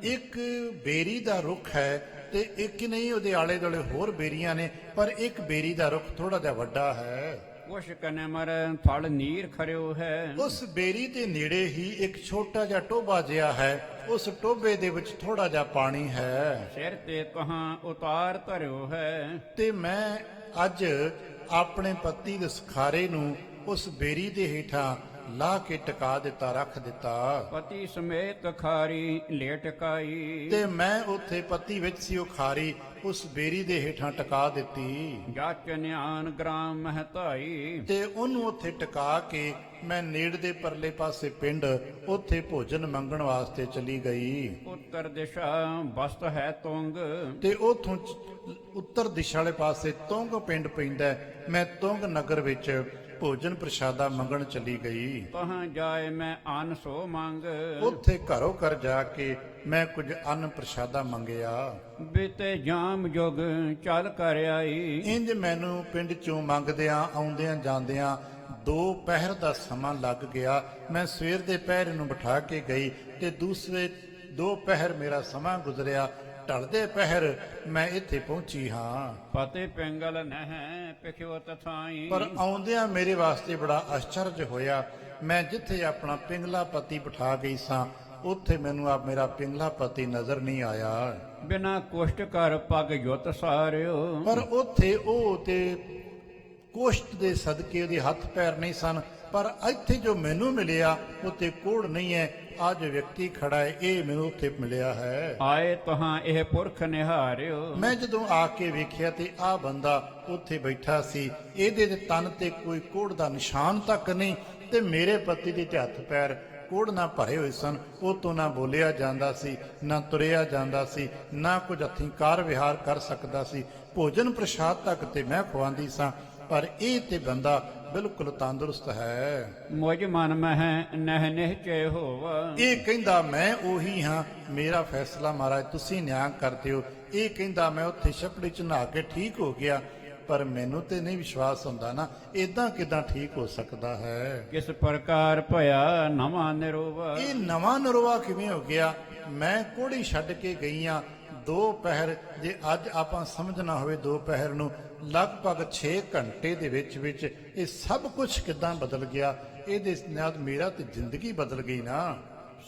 ਇੱਕ ਬੇਰੀ ਦਾ ਰੁੱਖ ਹੈ ਤੇ ਇੱਕ ਨਹੀਂ, ਉਹਦੇ ਆਲੇ ਦੁਆਲੇ ਹੋਰ ਬੇਰੀਆਂ ਨੇ, ਪਰ ਇੱਕ ਬੇਰੀ ਦਾ ਰੁੱਖ ਥੋੜਾ ਜਿਹਾ ਵੱਡਾ ਹੈ। ਕੁਛ ਕਨਮਰ ਥਲ ਨੀਰ ਖਰਿਓ ਹੈ। ਉਸ ਬੇਰੀ ਦੇ ਨੇੜੇ ਹੀ ਇੱਕ ਛੋਟਾ ਜਿਹਾ ਟੋਭਾ ਜਿਹਾ ਹੈ। ਉਸ ਟੋਭੇ ਦੇ ਵਿੱਚ ਥੋੜਾ ਜਿਹਾ ਪਾਣੀ ਹੈ। ਸਿਰ ਤੇ ਕਹਾਂ ਉਤਾਰ ਧਰਿਓ ਹੈ। ਤੇ ਮੈਂ ਅੱਜ ਆਪਣੇ ਪਤੀ ਦੇ ਸੁਖਾਰੇ ਨੂੰ ਉਸ ਬੇਰੀ ਦੇ ਹੇਠਾਂ ਲਾ ਕੇ ਟਿਕਾ ਦਿੱਤਾ, ਰੱਖ ਦਿੱਤਾ। ਪਤੀ ਸਮੇਤ ਖਾਰੀ ਲੇਟ ਕਾਈ। ਤੇ ਮੈਂ ਉੱਥੇ ਪਤੀ ਵਿੱਚ ਸੀ, ਉਹ ਖਾਰੀ ਉਸ ਬੇਰੀ ਦੇ ਹੇਠਾਂ ਟਿਕਾ ਦਿੱਤੀ। ਜਾਚ ਨਿਆਨ ਗ੍ਰਾਮ ਮਹਤਾਈ। ਤੇ ਉਹਨੂੰ ਉੱਥੇ ਟਿਕਾ ਕੇ ਮੈਂ ਨੇੜ ਦੇ ਪਰਲੇ ਪਾਸੇ ਪਿੰਡ ਉੱਥੇ ਭੋਜਨ ਮੰਗਣ ਵਾਸਤੇ ਚਲੀ ਗਈ। ਉੱਤਰ ਦਿਸ਼ਾ ਬਸਤ ਹੈ ਤੁੰਗ। ਤੇ ਉਥੋਂ ਉੱਤਰ ਦਿਸ਼ਾ ਵਾਲੇ ਪਾਸੇ ਤੁੰਗ ਪਿੰਡ ਪੈਂਦਾ ਹੈ। ਮੈਂ ਤੁੰਗ ਨਗਰ ਵਿੱਚ ਭੋਜਨ ਪ੍ਰਸ਼ਾਦਾ ਮੰਗਣ ਚਲੀ ਗਈ। ਤਹਾਂ ਜਾਏ ਮੈਂ ਅਨ ਸੋ ਮੰਗ। ਉੱਥੇ ਘਰੋਂ ਘਰ ਜਾ ਕੇ ਮੈਂ ਕੁਝ ਅੰਨ ਪ੍ਰਸ਼ਾਦਾ ਮੰਗਿਆ। ਬੀਤੇ ਜਾਮ ਜੁਗ ਚੱਲ ਕਰ ਆਈ। ਇੰਜ ਮੈਨੂੰ ਪਿੰਡ ਚੋਂ ਮੰਗਦਿਆਂ ਆਉਂਦਿਆਂ ਜਾਂਦਿਆਂ 2 ਪਹਿਰ ਦਾ ਸਮਾਂ ਲੱਗ ਗਿਆ। ਮੈਂ ਸਵੇਰ ਦੇ ਪਹਿਰ ਨੂੰ ਬਿਠਾ ਕੇ ਗਈ ਤੇ ਦੂਸਰੇ 2 ਪਹਿਰ ਮੇਰਾ ਸਮਾਂ ਗੁਜ਼ਰਿਆ। ਢਲਦੇ ਪਹਿਰ ਮੈਂ ਇੱਥੇ ਪਹੁੰਚੀ ਹਾਂ। ਪਤੇ ਪਿੰਗਲ ਨਹਿ ਪਿਖਿਓ ਤਥਾਈ। ਪਰ ਆਉਂਦਿਆਂ ਮੇਰੇ ਵਾਸਤੇ ਬੜਾ ਆਸ਼ਚਰਜ ਹੋਇਆ। ਮੈਂ ਜਿੱਥੇ ਆਪਣਾ ਪਿੰਗਲਾ ਪਤੀ ਬਿਠਾ ਗਈ ਸਾਂ, ਉੱਥੇ ਮੈਨੂੰ ਆ ਮੇਰਾ ਪਿੰਗਲਾ ਪਤੀ ਨਜ਼ਰ ਨਹੀਂ ਆਇਆ। ਬਿਨਾ ਕੁਸ਼ਟ ਕਰ ਪਗ ਯੁੱਤ ਸਾਰਿਓ। ਪਰ ਉੱਥੇ ਉਹ ਤੇ ਕੋਸ਼ਟ ਦੇ ਸਦਕੇ ਉਹਦੇ ਹੱਥ ਪੈਰ ਨਹੀਂ ਸਨ। ਪਰ ਇੱਥੇ ਜੋ ਮੈਨੂੰ ਮਿਲਿਆ ਉੱਥੇ ਕੋੜ ਨਹੀਂ ਹੈ। ਆ ਜੋ ਵਿਅਕਤੀ ਖੜਾ ਹੈ, ਇਹ ਮੈਨੂੰ ਉੱਥੇ ਮਿਲਿਆ ਹੈ। ਆਏ ਤਹਾਂ ਇਹ ਪੁਰਖ ਨਿਹਾਰਿਓ। ਮੈਂ ਜਦੋਂ ਆ ਕੇ ਵੇਖਿਆ ਤੇ ਆ ਬੰਦਾ ਉੱਥੇ ਬੈਠਾ ਸੀ। ਇਹਦੇ ਦੇ ਤਨ ਤੇ ਕੋਈ ਕੋੜ ਦਾ ਨਿਸ਼ਾਨ ਤੱਕ ਨਹੀਂ ਤੇ ਮੇਰੇ ਪਤੀ ਦੇ ਹੱਥ ਪੈਰ ਕੋੜ ਨਾਲ ਭਰੇ ਹੋਏ ਸਨ। ਉਹ ਤੋਂ ਨਾ ਬੋਲਿਆ ਜਾਂਦਾ ਸੀ, ਨਾ ਤੁਰਿਆ ਜਾਂਦਾ ਸੀ, ਨਾ ਕੁਝ ਹੱਥੀਂ ਕਾਰ ਵਿਹਾਰ ਕਰ ਸਕਦਾ ਸੀ। ਭੋਜਨ ਪ੍ਰਸ਼ਾਦ ਤੱਕ ਤੇ ਮੈਂ ਖਵਾਉਂਦੀ ਸਾਂ, ਪਰ ਇਹ ਤੇ ਬੰਦਾ ਬਿਲਕੁਲ ਤੰਦਰੁਸਤ ਹੈ। ਮੁਝ ਮਨ ਮਹਿ ਨਹਿ ਨਿਹਚੇ ਹੋਵ। ਇਹ ਕਹਿੰਦਾ ਮੈਂ ਉਹੀ ਹਾਂ, ਮੇਰਾ ਫੈਸਲਾ ਮਹਾਰਾਜ ਤੁਸੀਂ ਨਿਆਂ ਕਰਦੇ ਹੋ। ਇਹ ਕਹਿੰਦਾ ਮੈਂ ਉੱਥੇ ਛਪੜੀ ਚ ਨਹਾ ਕੇ ਠੀਕ ਹੋ ਗਿਆ, ਪਰ ਮੈਨੂੰ ਤੇ ਨਹੀਂ ਵਿਸ਼ਵਾਸ ਹੁੰਦਾ ਨਾ, ਇਦਾਂ ਕਿਦਾਂ ਠੀਕ ਹੋ ਸਕਦਾ ਹੈ। ਕਿਸ ਪ੍ਰਕਾਰ ਭਇਆ ਨਵਾਂ ਨਿਰੋਵ। ਇਹ ਨਵਾਂ ਨਰਵਾ ਕਿਵੇਂ ਹੋ ਗਿਆ? ਮੈਂ ਕੋੜੀ ਛੱਡ ਕੇ ਗਈ ਆ 2 ਪਹਿਰ। ਜੇ ਅੱਜ ਆਪਾਂ ਸਮਝਣਾ ਹੋਵੇ 2 ਪਹਿਰ ਨੂੰ, ਲਗਭਗ 6 ਘੰਟੇ ਦੇ ਵਿੱਚ ਇਹ ਸਭ ਕੁਝ ਕਿਦਾਂ ਬਦਲ ਗਿਆ। ਇਹਦੇ ਨਾਲ ਮੇਰਾ ਤੇ ਜ਼ਿੰਦਗੀ ਬਦਲ ਗਈ ਨਾ।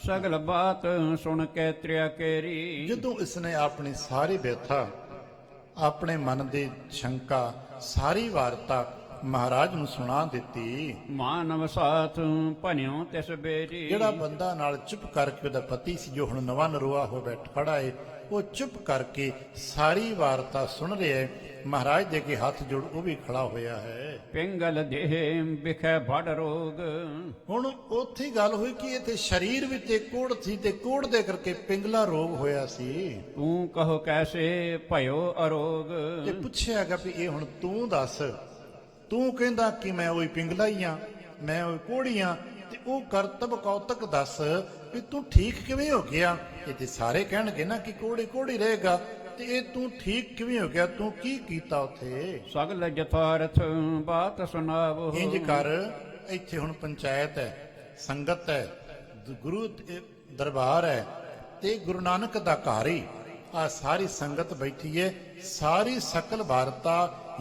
ਸਗਲ ਬਾਤ ਸੁਣ ਕੇ ਤ੍ਰਿਆ ਕੇਰੀ। ਜਦੋਂ ਇਸਨੇ ਆਪਣੀ ਸਾਰੀ ਵਿਅਥਾ, ਆਪਣੇ ਮਨ ਦੀ ਸ਼ੰਕਾ, ਸਾਰੀ ਵਾਰਤਾ ਮਹਾਰਾਜ ਨੂੰ ਸੁਣਾ ਦਿੱਤੀ। ਮਾਨਵ ਸਾਥ ਭਨਿਓ ਤਿਸ ਬੇਰੀ। ਜਿਹੜਾ ਬੰਦਾ ਨਾਲ ਚੁੱਪ ਕਰਕੇ ਉਹਦਾ ਪਤੀ ਸੀ, ਜੋ ਹੁਣ ਨਵਾਂ ਨਰੋਆ ਹੋ ਬੈਠ ਖੜਾ ਏ, ਉਹ ਚੁੱਪ ਕਰਕੇ ਸਾਰੀ ਵਾਰਤਾ ਸੁਣ ਰਿਹਾ ਹੈ। ਮਹਾਰਾਜ ਦੇ ਅੱਗੇ ਹੱਥ ਜੋੜ ਉਹ ਵੀ ਖੜਾ ਹੋਇਆ ਹੈ। ਪਿੰਗਲ ਦੇਹ ਵਿਖੇ ਬੜ ਰੋਗ। ਹੁਣ ਉੱਥੇ ਗੱਲ ਹੋਈ ਕਿ ਇੱਥੇ ਸਰੀਰ ਵਿੱਚ ਤੇ ਕੋੜ ਸੀ ਤੇ ਕੋੜ ਦੇ ਕਰਕੇ ਪਿੰਗਲਾ ਰੋਗ ਹੋਇਆ ਸੀ। ਤੂੰ ਕਹੋ ਕੈਸੇ ਭਇਓ ਅਰੋਗ। ਤੇ ਪੁੱਛਿਆ ਗਿਆ ਵੀ ਇਹ ਹੁਣ ਤੂੰ ਦੱਸ, ਤੂੰ ਕਹਿੰਦਾ ਕਿ ਮੈਂ ਉਹੀ ਪਿੰਗਲਾ ਹੀ ਆ, ਮੈਂ ਉਹ ਕੋੜੀ ਆ, ਤੇ ਉਹ ਕਰਤਬ ਕੌਤਕ ਦੱਸ ਵੀ ਤੂੰ ਠੀਕ ਕਿਵੇਂ ਹੋ ਗਿਆ। ਇਹ ਤੇ ਸਾਰੇ ਕਹਿਣਗੇ ਨਾ ਕਿ ਕੋੜੀ ਕੋੜੀ ਰਹੇਗਾ, ਤੇ ਇਹ ਤੂੰ ਠੀਕ ਕਿਵੇਂ ਹੋ ਗਿਆ, ਤੂੰ ਕੀ ਕੀਤਾ ਉੱਥੇ। ਸਗਲ ਜਥਾਰਥ ਬਾਤ ਸੁਣਾਵੋ। ਇੰਜ ਕਰ, ਇੱਥੇ ਹੁਣ ਪੰਚਾਇਤ ਹੈ, ਸੰਗਤ ਹੈ, ਗੁਰੂ ਦਰਬਾਰ ਹੈ ਤੇ ਗੁਰੂ ਨਾਨਕ ਦਾ ਘਰ ਹੀ ਆ ਸਾਰੀ ਸੰਗਤ ਬੈਠੀ ਹੈ। ਸਾਰੀ ਸਕਲ ਵਾਰਤਾ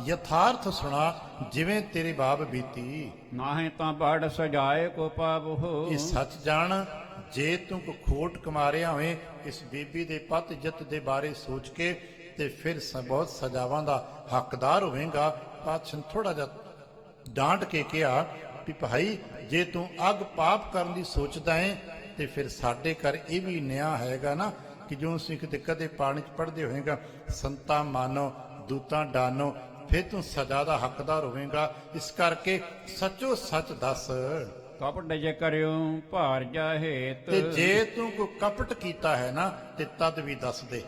ਯਥਾਰਥ ਸੁਣਾ ਜਿਵੇਂ ਤੇਰੇ ਬਾਪ ਬੀਤੀ। ਨਾਹੀਂ ਤਾਂ ਬੜ ਸਜਾਏ ਕੋ ਪਾਵੋ। ਇਹ ਸੱਚ ਜਾਣ, ਜੇ ਤੂੰ ਕੋ ਖੋਟ ਕਮਾਰਿਆ ਹੋਏ ਇਸ ਬੀਬੀ ਦੇ ਪਤ ਜਿੱਤ ਦੇ ਬਾਰੇ ਸੋਚ ਕੇ, ਤੇ ਫਿਰ ਬਹੁਤ ਸਜ਼ਾਵਾਂ ਦਾ ਹੱਕਦਾਰ ਹੋਵੇਂਗਾ। ਪਾਤਸ਼ਾਹ ਥੋੜਾ ਜਿਹਾ ਡਾਂਟ ਕੇ ਕਿਹਾ ਵੀ ਭਾਈ, ਜੇ ਤੂੰ ਅੱਗ ਪਾਪ ਕਰਨ ਦੀ ਸੋਚਦਾ ਹੈ ਤੇ ਫਿਰ ਸਾਡੇ ਘਰ ਇਹ ਵੀ ਨਿਆਂ ਹੈਗਾ ਨਾ ਕਿ ਜੋ ਅਸੀਂ ਕਿਤੇ ਕਦੇ ਪਾਣੀ ਚ ਪੜਦੇ ਹੋਏਗਾ, ਸੰਤਾਂ ਮਾਨੋ ਦੂਤਾਂ ਡਾਨੋ, ਫਿਰ ਤੂੰ ਸਜ਼ਾ ਦਾ ਹੱਕਦਾਰ ਹੋਵੇਂਗਾ। ਇਸ ਕਰਕੇ ਸੱਚੋ ਸੱਚ ਦੱਸ। ਕਪਟ ਜੇ ਕਰਿਓ ਭਾਰ ਜਾਹੇਤ। ਤੇ ਜੇ ਤੂੰ ਕੋਈ ਕਪਟ ਕੀਤਾ ਹੈ ਨਾ ਤੇ ਤਦ ਵੀ ਦੱਸ ਦੇ।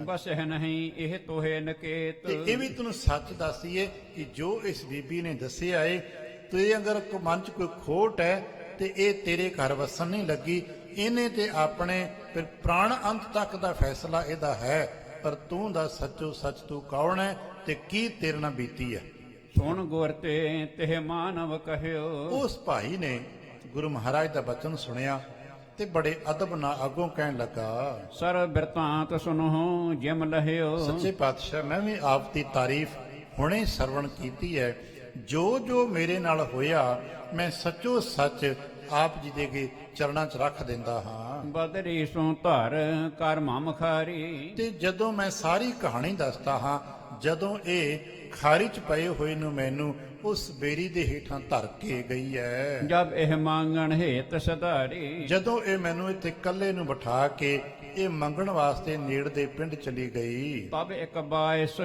ਬਸ ਹੈ ਨਹੀਂ ਇਹ ਤੋਹੇ ਨਕੇਤ। ਤੇ ਇਹ ਵੀ ਤੈਨੂੰ ਸੱਚ ਦੱਸੀਏ ਕਿ ਜੋ ਇਸ ਬੀਬੀ ਨੇ ਦੱਸਿਆ ਏ, ਤੇ ਅਗਰ ਕੋ ਮਨ ਚ ਕੋਈ ਖੋਟ ਹੈ ਤੇ ਇਹ ਤੇਰੇ ਘਰ ਵਸਣ ਨਹੀਂ ਲੱਗੀ। ਇਹਨੇ ਤੇ ਆਪਣੇ ਫਿਰ ਪ੍ਰਾਣ ਅੰਤ ਤੱਕ ਦਾ ਫੈਸਲਾ ਇਹਦਾ ਹੈ। ਪਰ ਤੂੰ ਦਾ ਸੱਚੋ ਸੱਚ ਤੂੰ ਕੌਣ ਹੈ ਤੇ ਕੀ ਤੇਰੇ ਨਾਲ ਬੀਤੀ ਹੈ। ਸੁਣ ਗੁਰ ਤੇ ਤਿਹ ਮਾਨਵ ਕਹਿਓ। ਉਸ ਭਾਈ ਨੇ ਗੁਰੂ ਮਹਾਰਾਜ ਦਾ ਬਚਨ ਸੁਣਿਆ ਤੇ ਬੜੇ ਅਦਬ ਨਾਲ ਅੱਗੋਂ ਕਹਿਣ ਲੱਗਾ, ਸਰ ਬਿਰਤਾਂਤ ਸੁਨੋ ਜਿਮ ਲਹਿਓ। ਸੱਚੇ ਪਾਤਸ਼ਾਹ, ਮੈਂ ਵੀ ਆਪ ਦੀ ਤਾਰੀਫ ਹੁਣੇ ਸਰਵਣ ਕੀਤੀ ਹੈ। ਜੋ ਜੋ ਮੇਰੇ ਨਾਲ ਹੋਇਆ ਮੈਂ ਸੱਚੋ ਸੱਚ ਆਪ ਜੀ ਦੇ ਅੱਗੇ ਚਰਨਾਂ 'ਚ ਰੱਖ ਦਿੰਦਾ ਹਾਂ। ਬਦਰੀ ਸੋ ਧਰ ਕਰ ਮਮ ਖਾਰੀ। ਤੇ ਜਦੋਂ ਮੈਂ ਸਾਰੀ ਕਹਾਣੀ ਦੱਸਦਾ ਹਾਂ, ਜਦੋਂ ਇਹ ਖਾਰੀ 'ਚ ਪਏ ਹੋਏ ਨੂੰ ਮੈਨੂੰ ਉਸ ਬੇਰੀ ਦੇ ਹੇਠਾਂ ਧਰ ਕੇ ਗਈ ਹੈ, ਜਬ ਇਹ ਮੰਗਣ ਹੇਤ ਸਧਾਰੀ। ਜਦੋਂ ਇਹ ਮੈਨੂੰ ਇੱਥੇ ਇਕੱਲੇ ਨੂੰ ਬਿਠਾ ਕੇ ਇਹ ਮੰਗਣ ਵਾਸਤੇ ਨੇੜ ਦੇ ਪਿੰਡ ਚਲੀ ਗਈ, ਤਬ ਇੱਕ ਬਾਇਸ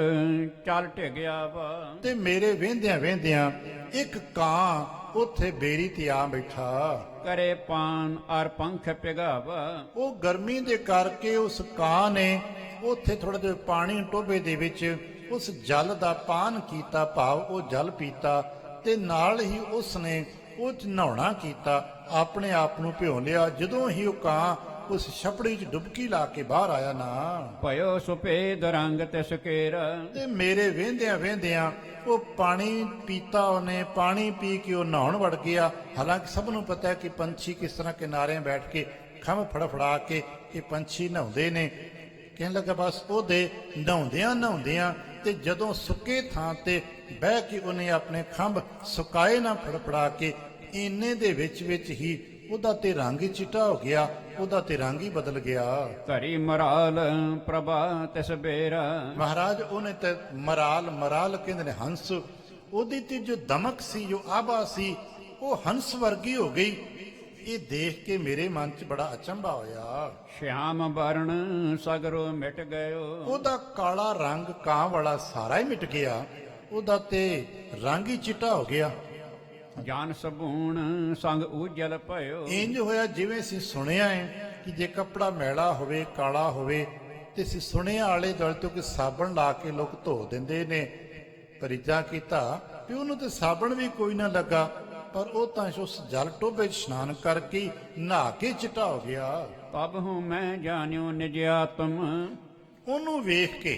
ਚੱਲ ਢਿਗਿਆ ਵਾ। ਤੇ ਮੇਰੇ ਵਹਿੰਦਿਆਂ ਵਹਿੰਦਿਆਂ ਇੱਕ ਕਾਂ ਉੱਥੇ ਬੇਰੀ ਤੇ ਆ ਬੈਠਾ। ਕਰੇ ਪਾਨ ਅਰ ਪੰਖ ਪਿਗਾਵਾ। ਉਹ ਗਰਮੀ ਦੇ ਕਰਕੇ ਉਸ ਕਾਂ ਨੇ ਉੱਥੇ ਥੋੜਾ ਜਿਹਾ ਪਾਣੀ ਟੋਭੇ ਦੇ ਵਿੱਚ ਉਸ ਜਲ ਦਾ ਪਾਨ ਕੀਤਾ, ਭਾਵ ਉਹ ਜਲ ਪੀਤਾ, ਤੇ ਨਾਲ ਹੀ ਉਸ ਨੇ ਉਹ 'ਚ ਨਹਾਉਣਾ ਕੀਤਾ, ਆਪਣੇ ਆਪ ਨੂੰ ਭਿਉਂ ਲਿਆ। ਜਦੋਂ ਹੀ ਉਹ ਕਾਂ ਉਸ ਛਪੜੀ 'ਚ ਡੁਬਕੀ ਲਾ ਕੇ ਬਾਹਰ ਆਇਆ ਨਾ, ਭਇਓ ਸੁਪੇਦ ਰੰਗ ਤਿਸ ਕੇਰਾ। ਤੇ ਮੇਰੇ ਵਹਿੰਦਿਆਂ ਵਹਿੰਦਿਆਂ ਉਹ ਪਾਣੀ ਪੀਤਾ, ਉਹਨੇ ਪਾਣੀ ਪੀ ਕੇ ਉਹ ਨਹਾਉਣ ਵੜ ਗਿਆ। ਹਾਲਾਂਕਿ ਸਭ ਨੂੰ ਪਤਾ ਹੈ ਕਿ ਪੰਛੀ ਕਿਸ ਤਰ੍ਹਾਂ ਕਿਨਾਰਿਆਂ ਬੈਠ ਕੇ ਖੰਭ ਫੜਫੜਾ ਕੇ ਇਹ ਪੰਛੀ ਨਹਾਉਂਦੇ ਨੇ। ਕਹਿਣ ਲੱਗਾ ਬਸ ਉਹਦੇ ਨਹਾਉਂਦਿਆਂ ਨਹਾਉਂਦਿਆਂ ਤੇ ਜਦੋਂ ਸੁੱਕੇ ਥਾਂ ਤੇ ਬਹਿ ਕੇ ਉਹਨੇ ਆਪਣੇ ਖੰਭ ਸੁਕਾਏ ਨਾ ਫੜਫੜਾ ਕੇ, ਇੰਨੇ ਦੇ ਵਿੱਚ ਵਿੱਚ ਹੀ ਉਹਦਾ ਤੇ ਰੰਗ ਹੀ ਚਿੱਟਾ ਹੋ ਗਿਆ, ਉਹਦਾ ਤੇ ਰੰਗ ਹੀ ਬਦਲ ਗਿਆ। ਧਰੀ ਮਰਾਲ ਪ੍ਰਭਾ ਤਿਸ ਬੇਰਾ। ਮਹਾਰਾਜ ਉਹਨੇ ਤੇ ਮਰਾਲ ਕਹਿੰਦੇ ਨੇ ਹੰਸ, ਉਹਦੀ ਤੇ ਜੋ ਦਮਕ ਸੀ, ਜੋ ਆਭਾ ਸੀ, ਉਹ ਹੰਸ ਵਰਗੀ ਹੋ ਗਈ। ਇਹ ਦੇਖ ਕੇ ਮੇਰੇ ਮਨ 'ਚ ਬੜਾ ਅਚੰਭਾ ਹੋਇਆ। ਸ਼ਿਆਮ ਵਰਣ ਸਗਰੋ ਮਿਟ ਗਇਓ। ਉਹਦਾ ਕਾਲਾ ਰੰਗ ਕਾਂ ਵਾਲਾ ਸਾਰਾ ਹੀ ਮਿਟ ਗਿਆ, ਉਹਦਾ ਤੇ ਰੰਗ ਹੀ ਚਿੱਟਾ ਹੋ ਗਿਆ। ਜਾਨ ਸਬੂਣ ਸੰਗ ਉਜਲ ਭਇਓ। ਇੰਜ ਹੋਇਆ ਜਿਵੇਂ ਅਸੀਂ ਸੁਣਿਆ ਹੈ ਕਿ ਜੇ ਕੱਪੜਾ ਮੈਲਾ ਹੋਵੇ, ਕਾਲਾ ਹੋਵੇ, ਤੇ ਅਸੀਂ ਸੁਣਿਆ ਆਲੇ ਦੁਆਲੇ ਤੋਂ ਕਿ ਸਾਬਣ ਲਾ ਕੇ ਲੋਕ ਧੋ ਦਿੰਦੇ ਨੇ। ਪਰ ਇੱਦਾਂ ਕੀਤਾ ਵੀ ਉਹਨੂੰ ਤੇ ਸਾਬਣ ਵੀ ਕੋਈ ਨਾ ਲੱਗਾ, ਪਰ ਉਹ ਤਾਂ ਉਸ ਜਲ ਟੋਭੇ 'ਚ ਇਸ਼ਨਾਨ ਕਰਕੇ ਨਹਾ ਕੇ ਚਿੱਟਾ ਹੋ ਗਿਆ। ਤਬ ਹੂੰ ਮੈਂ ਜਾਣਿਓ ਨਿਜ ਆਤਮ। ਉਹਨੂੰ ਵੇਖ ਕੇ,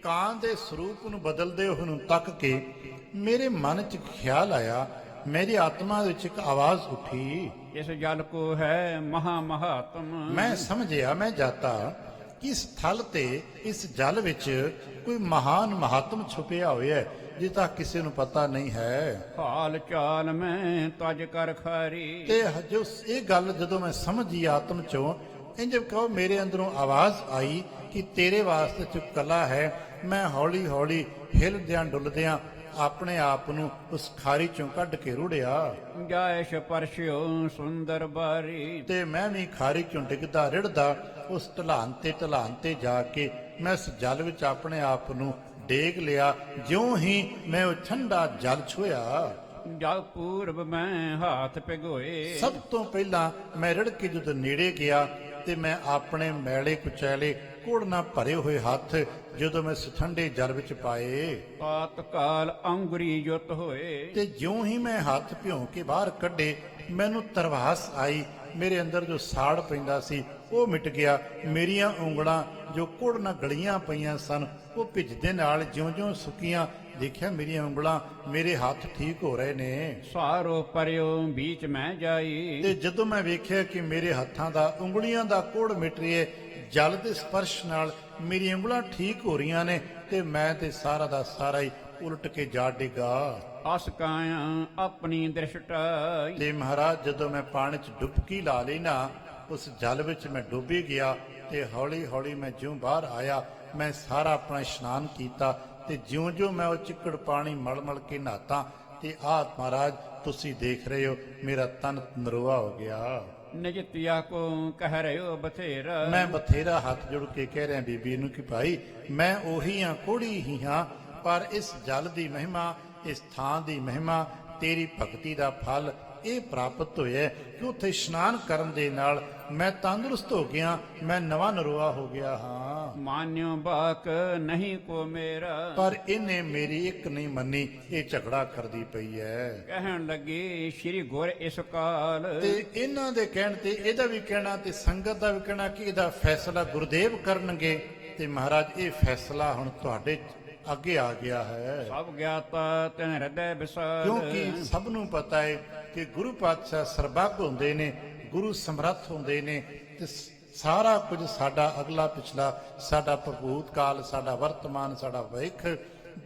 ਕਾਂ ਦੇ ਸਰੂਪ ਨੂੰ ਬਦਲਦੇ ਹੋਏ ਨੂੰ ਤੱਕ ਕੇ ਮੇਰੇ ਮਨ 'ਚ ਖਿਆਲ ਆਇਆ, ਮੇਰੀ ਆਤਮਾ ਵਿੱਚ ਇੱਕ ਆਵਾਜ਼ ਉੱਠੀ, ਇਸ ਜਲ ਕੋ ਹੈ ਮਹਾ ਮਹਾਤਮ। ਮੈਂ ਸਮਝਿਆ, ਮੈਂ ਜਾਤਾ ਕਿ ਇਸ ਥਲ ਤੇ, ਇਸ ਜਲ ਵਿੱਚ ਕੋਈ ਮਹਾਨ ਮਹਾਤਮ ਛੁਪਿਆ ਹੋਇਆ ਹੈ, ਜਿਸਦਾ ਕਿਸੇ ਨੂੰ ਪਤਾ ਨਹੀਂ ਹੈ। ਹਾਲ ਚਾਲ ਮੈਂ ਤਜ ਕਰ ਖਾਰੀ। ਤੇ ਜੋ ਇਹ ਗੱਲ ਜਦੋਂ ਮੈਂ ਸਮਝੀ ਆਤਮ ਚੋਂ, ਇੰਜ ਕਹੋ ਮੇਰੇ ਅੰਦਰੋਂ ਆਵਾਜ਼ ਆਈ ਕਿ ਤੇਰੇ ਵਾਸਤੇ ਜੋ ਕਲਾ ਹੈ, ਮੈਂ ਹੌਲੀ ਹੌਲੀ ਹਿਲਦਿਆਂ ਡੁੱਲਦਿਆਂ ਆਪਣੇ ਆਪ ਨੂੰ ਉਸ ਖਾਰੀ ਚੋਂ ਕੱਢ ਕੇ ਰੁੜਿਆ, ਜਾਇਸ਼ ਪਰਸ਼ਿਓ ਸੁੰਦਰ ਬਾਰੀ। ਤੇ ਮੈਂ ਵੀ ਖਾਰੀ ਚੋਂ ਡਿੱਗਦਾ ਰਿੜਦਾ ਉਸ ਢਲਾਨ ਤੇ ਜਾ ਕੇ ਮੈਂ ਉਸ ਜਲ ਵਿੱਚ ਆਪਣੇ ਆਪ ਨੂੰ ਡੇਗ ਲਿਆ। ਜਿਉਂ ਹੀ ਮੈਂ ਉਹ ਠੰਡਾ ਜਲ ਛੁਇਆ, ਜਗ ਪੂਰਬ ਮੈਂ ਹਾਥ ਭਿਗੋਏ। ਸਭ ਤੋਂ ਪਹਿਲਾਂ ਮੈਂ ਰਿੜ ਕੇ ਜਦੋਂ ਨੇੜੇ ਗਿਆ ਤੇ ਮੈਂ ਆਪਣੇ ਮੈਲੇ ਕੁਚੈਲੇ ਕੋੜ ਨਾਲ ਭਰੇ ਹੋਏ ਹੱਥ ਜਦੋਂ ਮੈਂ ਉਸ ਠੰਡੇ ਜਲ ਵਿੱਚ ਪਾਏ, ਤਤਕਾਲ ਅੰਗੁਰੀ ਜੁਤ ਹੋਏ। ਤੇ ਜਿਉਂ ਹੀ ਮੈਂ ਹੱਥ ਭਿਉਂ ਕੇ ਬਾਹਰ ਕੱਢੇ, ਮੈਨੂੰ ਤਰਵਾਸ ਆਈ। ਮੇਰੇ ਅੰਦਰ ਜੋ ਸਾੜ ਪੈਂਦਾ ਸੀ ਉਹ ਮਿਟ ਗਿਆ। ਮੇਰੀਆਂ ਉਂਗਲਾਂ ਜੋ ਕੁੜ ਨਾਲ ਗਲੀਆਂ ਪਈਆਂ ਸਨ, ਉਹ ਭਿੱਜਦੇ ਨਾਲ ਜਿਉਂ-ਜਿਉਂ ਸੁੱਕੀਆਂ, ਦੇਖਿਆ ਮੇਰੀਆਂ ਉਂਗਲਾਂ, ਮੇਰੇ ਹੱਥ ਠੀਕ ਹੋ ਰਹੇ ਨੇ। ਸਾਰੋ ਪਰਿਓ ਵਿੱਚ ਮੈਂ ਜਾਈ। ਤੇ ਜਦੋਂ ਮੈਂ ਵੇਖਿਆ ਕਿ ਮੇਰੇ ਹੱਥਾਂ ਦਾ, ਉਂਗਲੀਆਂ ਦਾ ਕੋੜ ਮਿਟ ਰਹੀ ਹੈ, ਜਲ ਦੇ ਸਪਰਸ਼ ਨਾਲ ਮੇਰੀਆਂ ਉਂਗਲਾਂ ਠੀਕ ਹੋ ਰਹੀਆਂ ਨੇ, ਤੇ ਮੈਂ ਤੇ ਸਾਰਾ ਦਾ ਸਾਰਾ ਹੀ ਉਲਟ ਕੇ ਜਾ ਡਿੱਗਾ। ਅਸ ਕਾਇਆ ਆਪਣੀ ਦ੍ਰਿਸ਼ਟਾਈ। ਤੇ ਮਹਾਰਾਜ ਜਦੋਂ ਮੈਂ ਪਾਣੀ 'ਚ ਡੁਬਕੀ ਲਾ ਲਈ ਨਾ, ਉਸ ਜਲ ਵਿੱਚ ਮੈਂ ਡੁੱਬੀ ਗਿਆ, ਤੇ ਹੌਲੀ ਹੌਲੀ ਮੈਂ ਜਿਉਂ ਬਾਹਰ ਆਇਆ, ਮੈਂ ਸਾਰਾ ਆਪਣਾ ਇਸ਼ਨਾਨ ਕੀਤਾ, ਤੇ ਜਿਉਂ-ਜਿਉਂ ਮੈਂ ਉਹ ਚਿੱਕੜ ਪਾਣੀ ਮਲ-ਮਲ ਕੇ ਨਹਾਤਾ, ਤੇ ਆਹ ਮਹਾਰਾਜ ਤੁਸੀਂ ਦੇਖ ਰਹੇ ਹੋ ਮੇਰਾ ਤਨ ਨਰੋਆ ਹੋ ਗਿਆ। ਨਿਜ ਤਿਆ ਕੋ ਕਹਿ ਰਿਓ ਬਥੇਰਾ। ਮੈਂ ਬਥੇਰਾ ਹੱਥ ਜੋੜ ਕੇ ਕਹਿ ਰਿਹਾ ਬੀਬੀ ਨੂੰ ਕਿ ਭਾਈ ਮੈਂ ਉਹੀ ਹਾਂ, ਕੋੜੀ ਹੀ ਹਾਂ, ਪਰ ਇਸ ਜਲ ਦੀ ਮਹਿਮਾ, ਇਸ ਥਾਂ ਦੀ ਮਹਿਮਾ, ਤੇਰੀ ਭਗਤੀ ਦਾ ਫਲ ਇਹ ਪ੍ਰਾਪਤ ਹੋਇਆ ਕਿ ਉੱਥੇ ਇਸ਼ਨਾਨ ਕਰਨ ਦੇ ਨਾਲ ਮੈਂ ਤੰਦਰੁਸਤ ਹੋ ਗਿਆ, ਮੈਂ ਨਵਾਂ ਨਰੋਆ ਹੋ ਗਿਆ ਹਾਂ। ਮਾਨਿਓ ਬਾਕ ਨਹੀਂ ਕੋ ਮੇਰਾ। ਪਰ ਇਹਨੇ ਮੇਰੀ ਇੱਕ ਨਹੀਂ ਮੰਨੀ, ਇਹ ਝਗੜਾ ਕਰਦੀ ਪਈ ਹੈ। ਕਹਿਣ ਲੱਗੀ ਸ਼੍ਰੀ ਗੁਰ ਇਸ ਕਾਲ। ਤੇ ਇਹਨਾਂ ਦੇ ਕਹਿਣ ਤੇ ਇਹਦਾ ਵੀ ਕਹਿਣਾ ਤੇ ਸੰਗਤ ਦਾ ਵੀ ਕਹਿਣਾ ਕਿ ਇਹਦਾ ਫੈਸਲਾ ਗੁਰਦੇਵ ਕਰਨਗੇ। ਤੇ ਮਹਾਰਾਜ ਇਹ ਫੈਸਲਾ ਹੁਣ ਤੁਹਾਡੇ ਅੱਗੇ ਆ ਗਿਆ ਹੈ। ਸਭ ਗਿਆਤਾ ਤਿਨ ਹਿਰਦੈ ਵਿਸਾਲ। ਕਿਉਂਕਿ ਸਭ ਨੂੰ ਪਤਾ ਹੈ ਕਿ ਗੁਰੂ ਪਾਤਸ਼ਾਹ ਸਰਬੱਗ ਹੁੰਦੇ ਨੇ, ਗੁਰੂ ਸਮਰੱਥ ਹੁੰਦੇ ਨੇ, ਤੇ ਸਾਰਾ ਕੁਝ ਸਾਡਾ ਅਗਲਾ ਪਿਛਲਾ, ਸਾਡਾ ਭੂਤ ਕਾਲ, ਸਾਡਾ ਵਰਤਮਾਨ, ਸਾਡਾ ਭਵਿੱਖ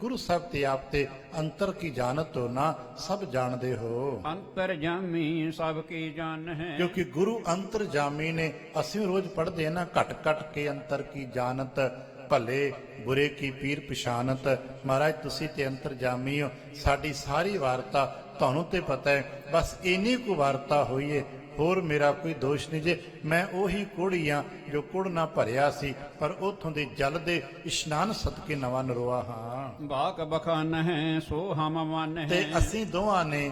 ਗੁਰੂ ਸਾਹਿਬ ਤੇ ਆਪ ਤੇ ਅੰਤਰ ਕੀ ਜਾਣਤ ਹੋ ਨਾ, ਸਭ ਜਾਣਦੇ ਹੋ। ਅੰਤਰ ਜਾਮੀ ਸਭ ਕੀ ਜਾਣ ਹੈ। ਕਿਉਂਕਿ ਗੁਰੂ ਅੰਤਰ ਜਾਮੀ ਨੇ। ਅਸੀਂ ਰੋਜ਼ ਪੜ੍ਹਦੇ ਹਾਂ ਨਾ, ਘਟ ਘਟ ਕੇ ਅੰਤਰ ਕੀ ਜਾਣਤ, ਭਲੇ ਬੁਰੇ ਕੀ ਪੀਰ ਪਛਾਨਤ। ਮਹਾਰਾਜ ਤੁਸੀਂ ਤੇ ਅੰਤਰ ਜਾਮੀ ਹੋ। ਸਾਡੀ ਸਾਰੀ ਵਾਰਤਾ ਤੁਹਾਨੂੰ ਤੇ ਪਤਾ ਹੈ, ਬਸ ਇੰਨੀ ਕੁ ਵਾਰਤਾ ਹੋਈ ਏ, ਹੋਰ ਮੇਰਾ ਕੋਈ ਦੋਸ਼ ਨਹੀਂ ਜੇ। ਮੈਂ ਉਹੀ ਕੋੜੀ ਆ ਜੋ ਕੁੜ ਨਾ ਭਰਿਆ ਸੀ, ਪਰ ਉਥੋਂ ਦੇ ਜਲ ਦੇ ਇਸ਼ਨਾਨ ਸਦਕੇ ਨਵਾਂ ਨਰੋਆ ਹਾਂ। ਬਾਕ ਬਖਾਨ ਹੈ ਸੋ ਹਮ ਮਨ ਹੈ। ਤੇ ਅਸੀਂ ਦੋਵਾਂ ਨੇ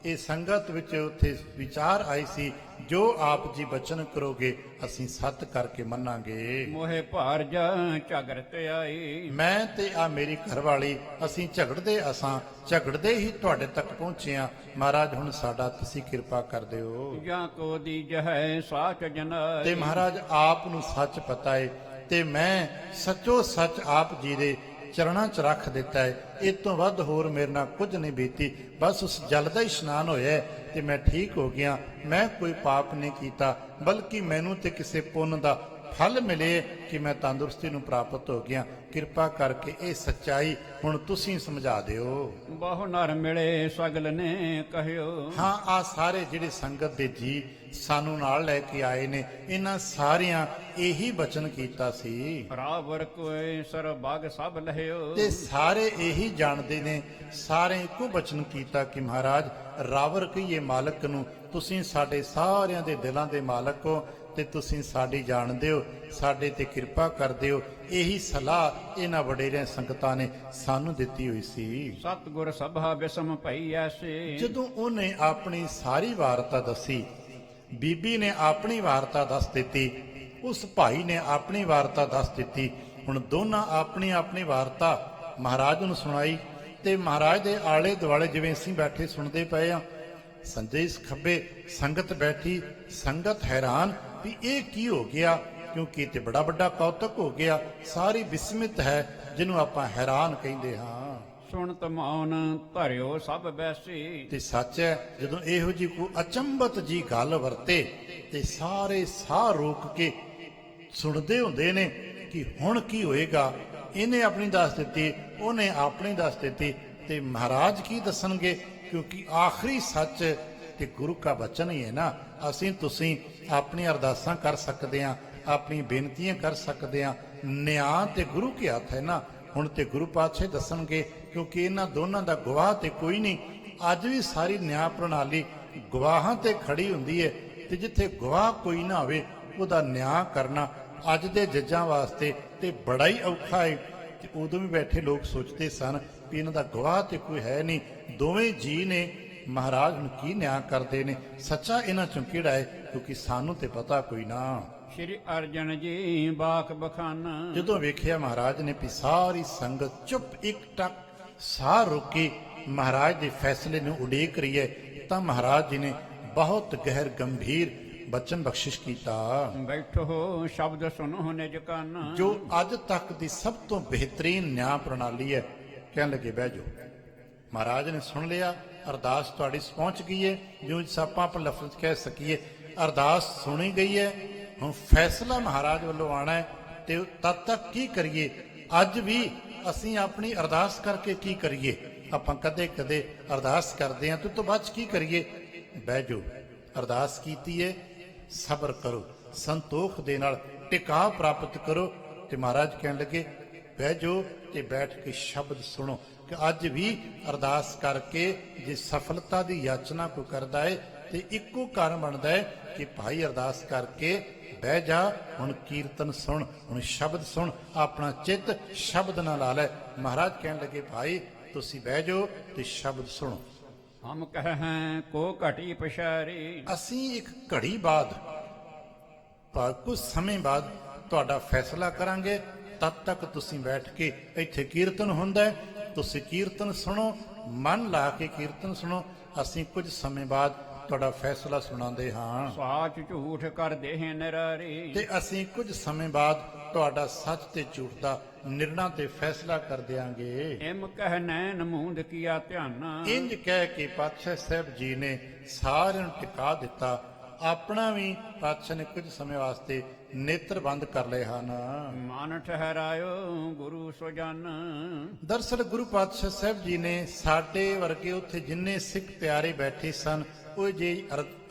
ਇਹ ਸੰਗਤ ਵਿੱਚ ਉੱਥੇ ਵਿਚਾਰ ਆਈ ਸੀ, ਜੋ ਆਪ ਜੀ ਬਚਨ ਕਰੋਗੇ ਅਸੀਂ ਸੱਤ ਕਰਕੇ ਮੰਨਾਂਗੇ। ਮੋਹਿ ਭਾਰ ਜਾ ਝਗਰਤ ਆਈ। ਮੈਂ ਤੇ ਆ ਮੇਰੀ ਘਰਵਾਲੀ ਅਸੀਂ ਝਗੜਦੇ ਹੀ ਤੁਹਾਡੇ ਤੱਕ ਪਹੁੰਚੇ ਹਾਂ। ਮਹਾਰਾਜ ਹੁਣ ਸਾਡਾ ਤੁਸੀਂ ਕਿਰਪਾ ਕਰ ਦਿਓ। ਜਾਂ ਕੋ ਦੀਜ ਹੈ ਸਾਚ ਜਨਾਈ। ਤੇ ਮਹਾਰਾਜ ਆਪ ਨੂੰ ਸੱਚ ਪਤਾ ਹੈ, ਤੇ ਮੈਂ ਸੱਚੋ ਸੱਚ ਆਪ ਜੀ ਦੇ ਚਰਨਾਂ 'ਚ ਰੱਖ ਦਿੱਤਾ ਹੈ। ਇਹ ਤੋਂ ਵੱਧ ਹੋਰ ਮੇਰੇ ਨਾਲ ਕੁਝ ਨਹੀਂ ਬੀਤੀ। ਬਸ ਉਸ ਜਲ ਦਾ ਇਸ਼ਨਾਨ ਹੋਇਆ ਤੇ ਮੈਂ ਠੀਕ ਹੋ ਗਿਆ। ਮੈਂ ਕੋਈ ਪਾਪ ਨਹੀਂ ਕੀਤਾ, ਬਲਕਿ ਮੈਨੂੰ ਤੇ ਕਿਸੇ ਪੁੰਨ ਦਾ ਫਲ ਮਿਲੇ ਕਿ ਮੈਂ ਤੰਦਰੁਸਤੀ ਨੂੰ ਪ੍ਰਾਪਤ ਹੋ ਗਿਆ। ਕਿਰਪਾ ਕਰਕੇ ਇਹ ਸੱਚਾਈ ਹੁਣ ਤੁਸੀਂ ਸਮਝਾ ਦਿਓ। ਬਹੁ ਨਰ ਮਿਲੇ ਸਗਲ ਨੇ ਕਹਿਓ। ਹਾਂ, ਆ ਸਾਰੇ ਜਿਹੜੇ ਸੰਗਤ ਦੇ ਜੀ ਸਾਨੂੰ ਨਾਲ ਲੈ ਕੇ ਆਏ ਨੇ, ਇਹਨਾਂ ਸਾਰਿਆਂ ਇਹੀ ਬਚਨ ਕੀਤਾ ਸੀ। ਰਾਵਰ ਕੋਏ ਸਰਬੱਗ ਸਭ ਲਹਿਓ। ਤੇ ਸਾਰੇ ਇਹੀ ਜਾਣਦੇ ਨੇ, ਸਾਰੇ ਇੱਕੋ ਬਚਨ ਕੀਤਾ ਕਿ ਮਹਾਰਾਜ ਰਾਵਰ ਕਹੀਏ ਮਾਲਕ ਨੂੰ, ਤੁਸੀਂ ਸਾਡੇ ਸਾਰਿਆਂ ਦੇ ਦਿਲਾਂ ਦੇ ਮਾਲਕ ਹੋ, ਤੇ ਤੁਸੀਂ ਸਾਡੀ ਜਾਣਦੇ ਹੋ, ਸਾਡੇ ਤੇ ਕਿਰਪਾ ਕਰਦੇ ਹੋ। ਇਹੀ ਸਲਾਹ ਇਹਨਾਂ ਵਡੇਰਿਆਂ ਸੰਗਤਾਂ ਨੇ ਸਾਨੂੰ ਦਿੱਤੀ ਹੋਈ ਸੀ। ਸਤਿਗੁਰ ਸਭਾ ਬਿਸਮ ਭਈ ਐਸੇ। ਜਦੋਂ ਉਹਨੇ ਆਪਣੀ ਸਾਰੀ ਵਾਰਤਾ ਦੱਸੀ, ਬੀਬੀ ਨੇ ਆਪਣੀ ਵਾਰਤਾ ਦੱਸ ਦਿੱਤੀ, ਉਸ ਭਾਈ ਨੇ ਆਪਣੀ ਵਾਰਤਾ ਦੱਸ ਦਿੱਤੀ। ਹੁਣ ਦੋਨਾਂ ਆਪਣੀ ਆਪਣੀ ਵਾਰਤਾ ਮਹਾਰਾਜ ਨੂੰ ਸੁਣਾਈ, ਤੇ ਮਹਾਰਾਜ ਦੇ ਆਲੇ ਦੁਆਲੇ ਜਿਵੇਂ ਅਸੀਂ ਬੈਠੇ ਸੁਣਦੇ ਪਏ ਆ। ਸੰਜੇ ਖੱਬੇ ਸੰਗਤ ਬੈਠੀ, ਸੰਗਤ ਹੈਰਾਨ ਵੀ ਇਹ ਕੀ ਹੋ ਗਿਆ, ਕਿਉਂਕਿ ਤੇ ਬੜਾ ਵੱਡਾ ਕੌਤਕ ਹੋ ਗਿਆ। ਸਾਰੀ ਵਿਸਮਿਤ ਹੈ, ਜਿਹਨੂੰ ਆਪਾਂ ਹੈਰਾਨ ਕਹਿੰਦੇ ਹਾਂ। ਸੁਣਤ ਮੌਨ ਧਰਿਓ ਸਭ ਬੈਸੀ। ਤੇ ਸੱਚ ਹੈ, ਜਦੋਂ ਇਹੋ ਜੀ ਕੋਈ ਅਚੰਭਤ ਜੀ ਗੱਲ ਵਰਤੇ ਤੇ ਸਾਰੇ ਸਾਹ ਰੋਕ ਕੇ ਸੁਣਦੇ ਹੁੰਦੇ ਨੇ ਕਿ ਹੁਣ ਕੀ ਹੋਏਗਾ। ਇਹਨੇ ਆਪਣੀ ਦੱਸ ਦਿੱਤੀ, ਉਹਨੇ ਆਪਣੀ ਦੱਸ ਦਿੱਤੀ, ਤੇ ਮਹਾਰਾਜ ਕੀ ਦੱਸਣਗੇ, ਕਿਉਂਕਿ ਆਖਰੀ ਸੱਚ ਤੇ ਗੁਰੂ ਕਾ ਬਚਨ ਹੀ ਹੈ ਨਾ। ਅਸੀਂ ਤੁਸੀਂ ਆਪਣੀ ਅਰਦਾਸਾਂ ਕਰ ਸਕਦੇ ਹਾਂ, ਆਪਣੀ ਬੇਨਤੀਆਂ ਕਰ ਸਕਦੇ ਹਾਂ, ਨਿਆਂ ਤੇ ਗੁਰੂ ਕੇ ਹੱਥ ਹੈ ਨਾ। ਹੁਣ ਤੇ ਗੁਰੂ ਪਾਤਸ਼ਾਹ ਦੱਸਣਗੇ, ਕਿਉਂਕਿ ਇਹਨਾਂ ਦੋਨਾਂ ਦਾ ਗਵਾਹ ਤੇ ਕੋਈ ਨਹੀਂ। ਅੱਜ ਵੀ ਸਾਰੀ ਨਿਆਂ ਪ੍ਰਣਾਲੀ ਗਵਾਹਾਂ ਤੇ ਖੜੀ ਹੁੰਦੀ ਹੈ, ਤੇ ਜਿੱਥੇ ਗਵਾਹ ਕੋਈ ਨਾ ਹੋਵੇ ਉਹਦਾ ਨਿਆਂ ਕਰਨਾ ਅੱਜ ਦੇ ਜੱਜਾਂ ਵਾਸਤੇ ਤੇ ਬੜਾ ਹੀ ਔਖਾ ਹੈ। ਤੇ ਉਦੋਂ ਵੀ ਬੈਠੇ ਲੋਕ ਸੋਚਦੇ ਸਨ ਵੀ ਇਹਨਾਂ ਦਾ ਗਵਾਹ ਤੇ ਕੋਈ ਹੈ ਨਹੀਂ, ਦੋਵੇਂ ਜੀ ਨੇ, ਮਹਾਰਾਜ ਹੁਣ ਕੀ ਨਿਆਂ ਕਰਦੇ ਨੇ, ਸੱਚਾ ਇਹਨਾਂ ਚੋਂ ਕਿਹੜਾ ਹੈ, ਕਿਉਂਕਿ ਸਾਨੂੰ ਤੇ ਪਤਾ ਕੋਈ ਨਾ। ਸ਼੍ਰੀ ਅਰਜਨ ਜੀ ਬਾਕ ਬਖਾਨਾ। ਜਦੋਂ ਵੇਖਿਆ ਮਹਾਰਾਜ ਨੇ ਵੀ ਸਾਰੀ ਸੰਗਤ ਚੁੱਪ ਇੱਕ ਟਕ ਸਾਹ ਰੋਕੀ ਮਹਾਰਾਜ ਦੇ ਫੈਸਲੇ ਨੂੰ ਉਡੀਕ ਰਹੀ ਹੈ, ਤਾਂ ਮਹਾਰਾਜ ਜੀ ਨੇ ਬਹੁਤ ਗਹਿਰ ਗੰਭੀਰ ਬਚਨ ਬਖਸ਼ਿਸ਼ ਕੀਤਾ। ਬੈਠੋ ਸ਼ਬਦ ਸੁਨੋ ਨਿਜ ਕੰਨ। ਜੋ ਅੱਜ ਤੱਕ ਦੀ ਸਭ ਤੋਂ ਬਿਹਤਰੀਨ ਨਿਆਂ ਪ੍ਰਣਾਲੀ ਹੈ। ਕਹਿਣ ਲੱਗੇ ਬਹਿ ਜਾਓ। ਮਹਾਰਾਜ ਨੇ ਸੁਣ ਲਿਆ, ਅਰਦਾਸ ਤੁਹਾਡੀ ਪਹੁੰਚ ਗਈ ਹੈ, ਜੋ ਆਪਾਂ ਆਪਾਂ ਲਫ਼ਜ਼ ਕਹਿ ਸਕੀਏ, ਅਰਦਾਸ ਸੁਣੀ ਗਈ ਹੈ। ਹੁਣ ਫੈਸਲਾ ਮਹਾਰਾਜ ਵੱਲੋਂ ਆਣਾ ਹੈ, ਤੇ ਤਦ ਤੱਕ ਕੀ ਕਰੀਏ। ਅੱਜ ਵੀ ਅਸੀਂ ਆਪਣੀ ਅਰਦਾਸ ਕਰਕੇ ਕੀ ਕਰੀਏ, ਆਪਾਂ ਕਦੇ ਕਦੇ ਅਰਦਾਸ ਕਰਦੇ ਹਾਂ, ਤੇ ਤੋਂ ਬਾਅਦ ਕੀ ਕਰੀਏ। ਬਹਿ ਜਾਓ, ਅਰਦਾਸ ਕੀਤੀ ਹੈ, ਸਬਰ ਕਰੋ, ਸੰਤੋਖ ਦੇ ਨਾਲ ਟਿਕਾ ਪ੍ਰਾਪਤ ਕਰੋ। ਤੇ ਮਹਾਰਾਜ ਕਹਿਣ ਲੱਗੇ ਬਹਿ ਜਾਓ ਤੇ ਬੈਠ ਕੇ ਸ਼ਬਦ ਸੁਣੋ। ਕਿ ਅੱਜ ਵੀ ਅਰਦਾਸ ਕਰਕੇ ਜੇ ਸਫਲਤਾ ਦੀ ਯਾਚਨਾ ਕੋਈ ਕਰਦਾ ਹੈ, ਤੇ ਇੱਕੋ ਕਾਰਨ ਬਣਦਾ ਹੈ ਕਿ ਭਾਈ ਅਰਦਾਸ ਕਰਕੇ ਬਹਿ ਜਾ, ਹੁਣ ਕੀਰਤਨ ਸੁਣ, ਹੁਣ ਸ਼ਬਦ ਸੁਣ, ਆਪਣਾ ਚਿੱਤ ਸ਼ਬਦ ਨਾਲ ਲਾ ਲੈ। ਮਹਾਰਾਜ ਕਹਿਣ ਲੱਗੇ ਭਾਈ ਤੁਸੀਂ ਬਹਿ ਜਾਓ ਤੇ ਸ਼ਬਦ ਸੁਣੋ। ਹਮ ਕਹੈ ਕੋ ਘਟੀ ਪਛਾਰੀ। ਅਸੀਂ ਇੱਕ ਘੜੀ ਬਾਅਦ, ਕੁਝ ਸਮੇਂ ਬਾਅਦ ਤੁਹਾਡਾ ਫੈਸਲਾ ਕਰਾਂਗੇ। ਤਦ ਤੱਕ ਤੁਸੀਂ ਬੈਠ ਕੇ, ਇੱਥੇ ਕੀਰਤਨ ਹੁੰਦਾ ਹੈ, ਤੁਸੀਂ ਕੀਰਤਨ ਸੁਣੋ, ਮਨ ਲਾ ਕੇ ਕੀਰਤਨ ਸੁਣੋ। ਅਸੀਂ ਕੁਝ ਸਮੇਂ ਬਾਅਦ ਤੁਹਾਡਾ ਫੈਸਲਾ ਸੁਣਾਉਂਦੇ ਹਾਂ ਸਾਚ ਝੂਠ ਕਰਦੇ ਹੈ ਨਿਰਾਰੀ ਤੇ ਅਸੀਂ ਕੁਝ ਸਮੇਂ ਬਾਅਦ ਤੁਹਾਡਾ ਸੱਚ ਤੇ ਝੂਠ ਦਾ ਨਿਰਣਾ ਤੇ ਫੈਸਲਾ ਕਰ ਦਿਆਂਗੇ। ਇਮ ਕਹਿ ਨੈਣ ਮੂੰਦ ਕੀਆ ਧਿਆਨਾ ਇੰਜ ਕਹਿ ਕੇ ਪਾਤਸ਼ਾਹ ਸਾਹਿਬ ਜੀ ਨੇ ਸਾਰਿਆਂ ਨੂੰ ਟਿਕਾ ਦਿੱਤਾ। ਆਪਣਾ ਵੀ ਪਾਤਸ਼ਾਹ ਨੇ ਕੁਝ ਸਮੇਂ ਵਾਸਤੇ ਨੇਤਰ ਬੰਦ ਕਰ ਲਏ ਹਨ। ਮਨ ਠਹਿਰਾਇਓ ਗੁਰੂ ਸੋ ਜਨ ਦਰਅਸਲ ਗੁਰੂ ਪਾਤਸ਼ਾਹ ਸਾਹਿਬ ਜੀ ਨੇ ਸਾਡੇ ਵਰਗੇ ਉੱਥੇ ਜਿੰਨੇ ਸਿੱਖ ਪਿਆਰੇ ਬੈਠੇ ਸਨ, ਉਹ ਜੇ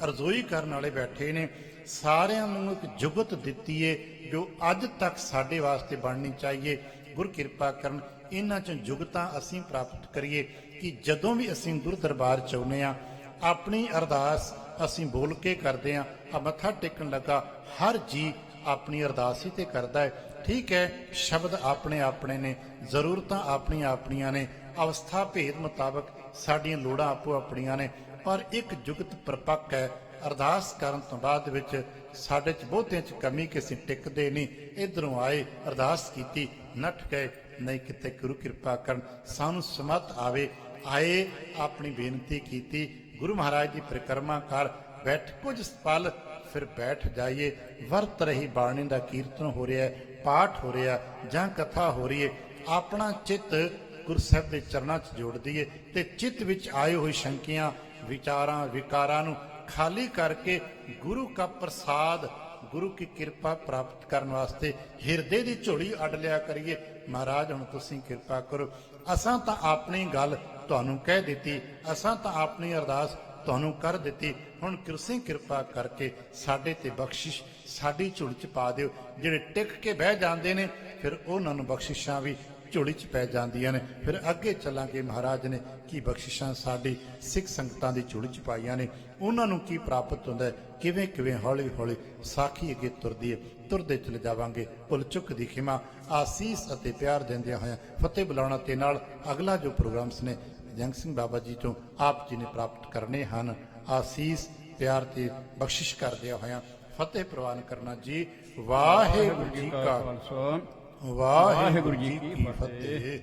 ਅਰਜ਼ੋਈ ਕਰਨ ਵਾਲੇ ਬੈਠੇ ਨੇ, ਸਾਰਿਆਂ ਨੂੰ ਇੱਕ ਜੁਗਤ ਦਿੱਤੀ ਏ ਜੋ ਅੱਜ ਤੱਕ ਸਾਡੇ ਵਾਸਤੇ ਬਣਨੀ ਚਾਹੀਏ। ਗੁਰ ਕਿਰਪਾ ਕਰਨ ਇਹਨਾਂ ਚੋਂ ਜੁਗਤਾਂ ਅਸੀਂ ਪ੍ਰਾਪਤ ਕਰੀਏ ਕਿ ਜਦੋਂ ਵੀ ਅਸੀਂ ਗੁਰੂ ਦਰਬਾਰ ਚ ਆਉਂਦੇ ਹਾਂ, ਆਪਣੀ ਅਰਦਾਸ ਅਸੀਂ ਬੋਲ ਕੇ ਕਰਦੇ ਹਾਂ। ਆ ਮੱਥਾ ਟੇਕਣ ਲੱਗਾ ਹਰ ਜੀ ਆਪਣੀ ਅਰਦਾਸ ਹੀ ਤੇ ਕਰਦਾ ਹੈ। ਠੀਕ ਹੈ, ਸ਼ਬਦ ਆਪਣੇ ਆਪਣੇ ਨੇ, ਜ਼ਰੂਰਤਾਂ ਆਪਣੀਆਂ ਆਪਣੀਆਂ ਨੇ, ਅਵਸਥਾ ਭੇਦ ਮੁਤਾਬਕ ਸਾਡੀਆਂ ਲੋੜਾਂ ਆਪੋ ਆਪਣੀਆਂ ਨੇ, ਪਰ ਇੱਕ ਜੁਗਤ ਪਰਪੱਕ ਹੈ। ਅਰਦਾਸ ਕਰਨ ਤੋਂ ਬਾਅਦ ਵਿੱਚ ਸਾਡੇ ਚ ਬਹੁਤਿਆਂ ਚ ਕਮੀ ਕਿ ਅਸੀਂ ਟਿਕਦੇ ਨਹੀਂ। ਇਧਰੋਂ ਆਏ, ਅਰਦਾਸ ਕੀਤੀ, ਨੱਠ ਗਏ, ਨਹੀਂ ਕਿਤੇ ਗੁਰੂ ਕਿਰਪਾ ਕਰਨ ਸਾਨੂੰ ਸਮਤ ਆਵੇ। ਆਏ, ਆਪਣੀ ਬੇਨਤੀ ਕੀਤੀ, ਗੁਰੂ ਮਹਾਰਾਜ ਦੀ ਪਰਿਕਰਮਾ ਕਰ, ਬੈਠ ਕੁਝ ਪਲ, ਫਿਰ ਬੈਠ ਜਾਈਏ। ਵਰਤ ਰਹੀ ਬਾਣੀ ਦਾ ਕੀਰਤਨ ਹੋ ਰਿਹਾ ਹੈ, ਪਾਠ ਹੋ ਰਿਹਾ ਜਾਂ ਕਥਾ ਹੋ ਰਹੀ ਹੈ, ਆਪਣਾ ਚਿੱਤ ਗੁਰੂ ਸਾਹਿਬ ਦੇ ਚਰਨਾਂ 'ਚ ਜੋੜ ਦਈਏ ਤੇ ਚਿੱਤ ਵਿੱਚ ਆਏ ਹੋਏ ਸ਼ੰਕਿਆਂ, ਵਿਚਾਰਾਂ, ਵਿਕਾਰਾਂ ਨੂੰ ਖਾਲੀ ਕਰਕੇ ਗੁਰੂ ਕਾ ਪ੍ਰਸਾਦ, ਗੁਰੂ ਕੀ ਕਿਰਪਾ ਪ੍ਰਾਪਤ ਕਰਨ ਵਾਸਤੇ ਹਿਰਦੇ ਦੀ ਝੋਲੀ ਅੱਡ ਲਿਆ ਕਰੀਏ। ਮਹਾਰਾਜ ਹੁਣ ਤੁਸੀਂ ਕਿਰਪਾ ਕਰੋ, ਅਸਾਂ ਤਾਂ ਆਪਣੀ ਗੱਲ ਤੁਹਾਨੂੰ ਕਹਿ ਦਿੱਤੀ, ਅਸਾਂ ਤਾਂ ਆਪਣੀ ਅਰਦਾਸ ਤੁਹਾਨੂੰ ਕਰ ਦਿੱਤੀ, ਹੁਣ ਤੁਸੀਂ ਕਿਰਪਾ ਕਰਕੇ ਸਾਡੇ ਤੇ ਬਖਸ਼ਿਸ਼ ਸਾਡੀ ਝੋਲੀ 'ਚ ਪਾ ਦਿਓ। ਜਿਹੜੇ ਟਿਕ ਕੇ ਬਹਿ ਜਾਂਦੇ ਨੇ ਫਿਰ ਉਹਨਾਂ ਨੂੰ ਬਖਸ਼ਿਸ਼ਾਂ ਵੀ ਝੋਲੀ 'ਚ ਪੈ ਜਾਂਦੀਆਂ ਨੇ। ਫਿਰ ਅੱਗੇ ਚੱਲਾਂਗੇ, ਮਹਾਰਾਜ ਨੇ ਕੀ ਬਖਸ਼ਿਸ਼ਾਂ ਸਾਡੀ ਸਿੱਖ ਸੰਗਤਾਂ ਦੀ ਝੋਲੀ 'ਚ ਪਾਈਆਂ ਨੇ, ਉਹਨਾਂ ਨੂੰ ਕੀ ਪ੍ਰਾਪਤ ਹੁੰਦਾ ਹੈ, ਕਿਵੇਂ ਕਿਵੇਂ ਹੌਲੀ ਹੌਲੀ ਸਾਖੀ ਅੱਗੇ ਤੁਰਦੀ ਹੈ। ਤੁਰਦੇ ਚਲੇ ਜਾਵਾਂਗੇ। ਭੁੱਲ ਚੁੱਕ ਦੀ ਖਿਮਾ, ਆਸੀਸ ਅਤੇ ਪਿਆਰ ਦਿੰਦਿਆਂ ਹੋਇਆਂ ਫਤਿਹ ਬੁਲਾਉਣਾ ਤੇ ਨਾਲ ਅਗਲਾ ਜੋ ਪ੍ਰੋਗਰਾਮਸ ਨੇ ਜੰਗ ਸਿੰਘ ਬਾਬਾ ਜੀ ਤੋਂ ਆਪ ਜੀ ਨੇ ਪ੍ਰਾਪਤ ਕਰਨੇ ਹਨ। ਆਸੀਸ, ਪਿਆਰ ਤੇ ਬਖਸ਼ਿਸ਼ ਕਰਦਿਆਂ ਹੋਇਆਂ ਫਤਿਹ ਪ੍ਰਵਾਨ ਕਰਨਾ ਜੀ। ਵਾਹਿਗੁਰੂ ਜੀ ਕਾ ਖਾਲਸਾ, ਵਾਹਿਗੁਰੂ ਜੀ ਕੀ ਫਤਿਹ।